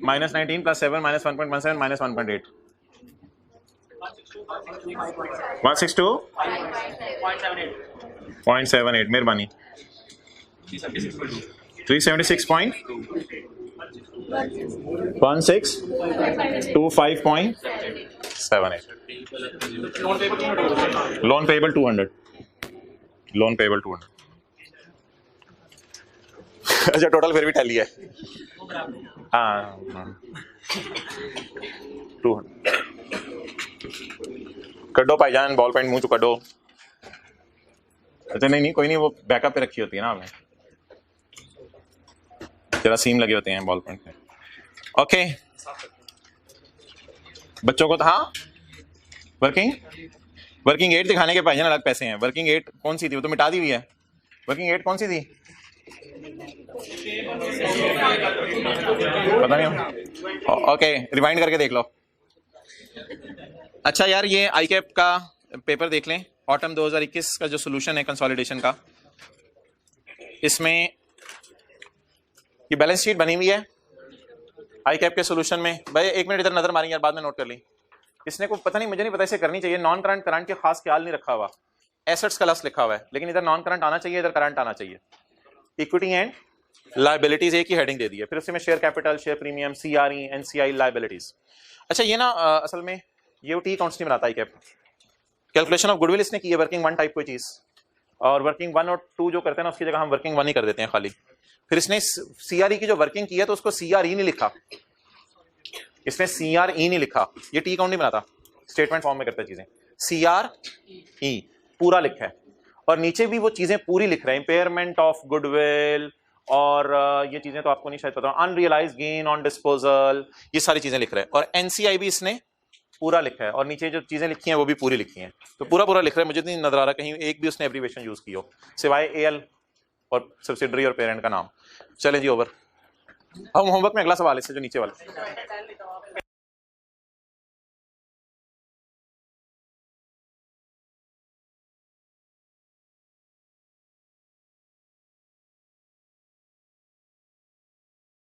-19 + 7 -1.17 -1.8 162.78 मेहरबानी 376.1625.78 लोन पेबल 200 अच्छा टोटल फिर भी टैली है हाँ 200 कड्डो भाईजान बॉल पेंट मुंह चो कड्डो। अच्छा नहीं कोई नहीं वो बैकअप पे रखी होती है ना आपने जरा सीम लगे होते हैं बॉल पेंट पे। ओके बच्चों को तो हाँ वर्किंग एट दिखाने के भाईजान अलग पैसे हैं। वर्किंग एट कौन सी थी वो तो मिटा दी हुई है। वर्किंग एट कौन सी थी पता नहीं। ओके रिवाइंड करके देख लो। अच्छा यार ये आई कैप का पेपर देख लें ऑटम 2021 का जो सोल्यूशन है कंसोलिडेशन का। इसमें ये बैलेंस शीट बनी हुई है आई कैप के सोल्यूशन में। भाई एक मिनट इधर नजर मारेंगे यार बाद में नोट कर ली। इसने को पता नहीं मुझे नहीं पता इसे करनी चाहिए। नॉन करंट करंट के खास ख्याल नहीं रखा हुआ एसेट्स का लफ्ज लिखा हुआ है लेकिन इधर नॉन करंट आना चाहिए इधर करंट आना चाहिए। इक्विटी एंड लायबिलिटीज एक ही हेडिंग दे दी है। फिर उसमें share capital share premium CRE NCI liabilities. अच्छा ये ना असल में ये टी अकाउंट्स नहीं बनाता आई कैप। कैलकुलेशन ऑफ गुडविल इसने की है वर्किंग 1 टाइप कोई चीज और वर्किंग 1 और 2 जो करते हैं ना उसकी जगह हम वर्किंग 1 ही कर देते हैं खाली। फिर इसने CRE की जो वर्किंग की है तो उसको CRE नहीं लिखा इसने CRE नहीं लिखा। ये टी अकाउंट नहीं बनाता स्टेटमेंट फॉर्म में करता है चीजें CRE पूरा लिखा है और नीचे भी वो चीजें पूरी लिख रहे हैं इम्पेयरमेंट ऑफ गुडविल और ये चीजें तो आपको नहीं शायद पता अनरियलाइज्ड गेन ऑन डिस्पोजल ये सारी चीजें लिख रहे हैं और NCI भी इसने पूरा लिखा है और नीचे जो चीजें लिखी हैं वो भी पूरी लिखी हैं तो पूरा लिख रहा है। मुझे नहीं नजर आ रहा कहीं एक भी उसने एब्रीविएशन यूज की हो सिवाय AL और सब्सिडरी और पेरेंट का नाम। चलें जी ओवर। अब होमवर्क में अगला सवाल इससे जो नीचे वाला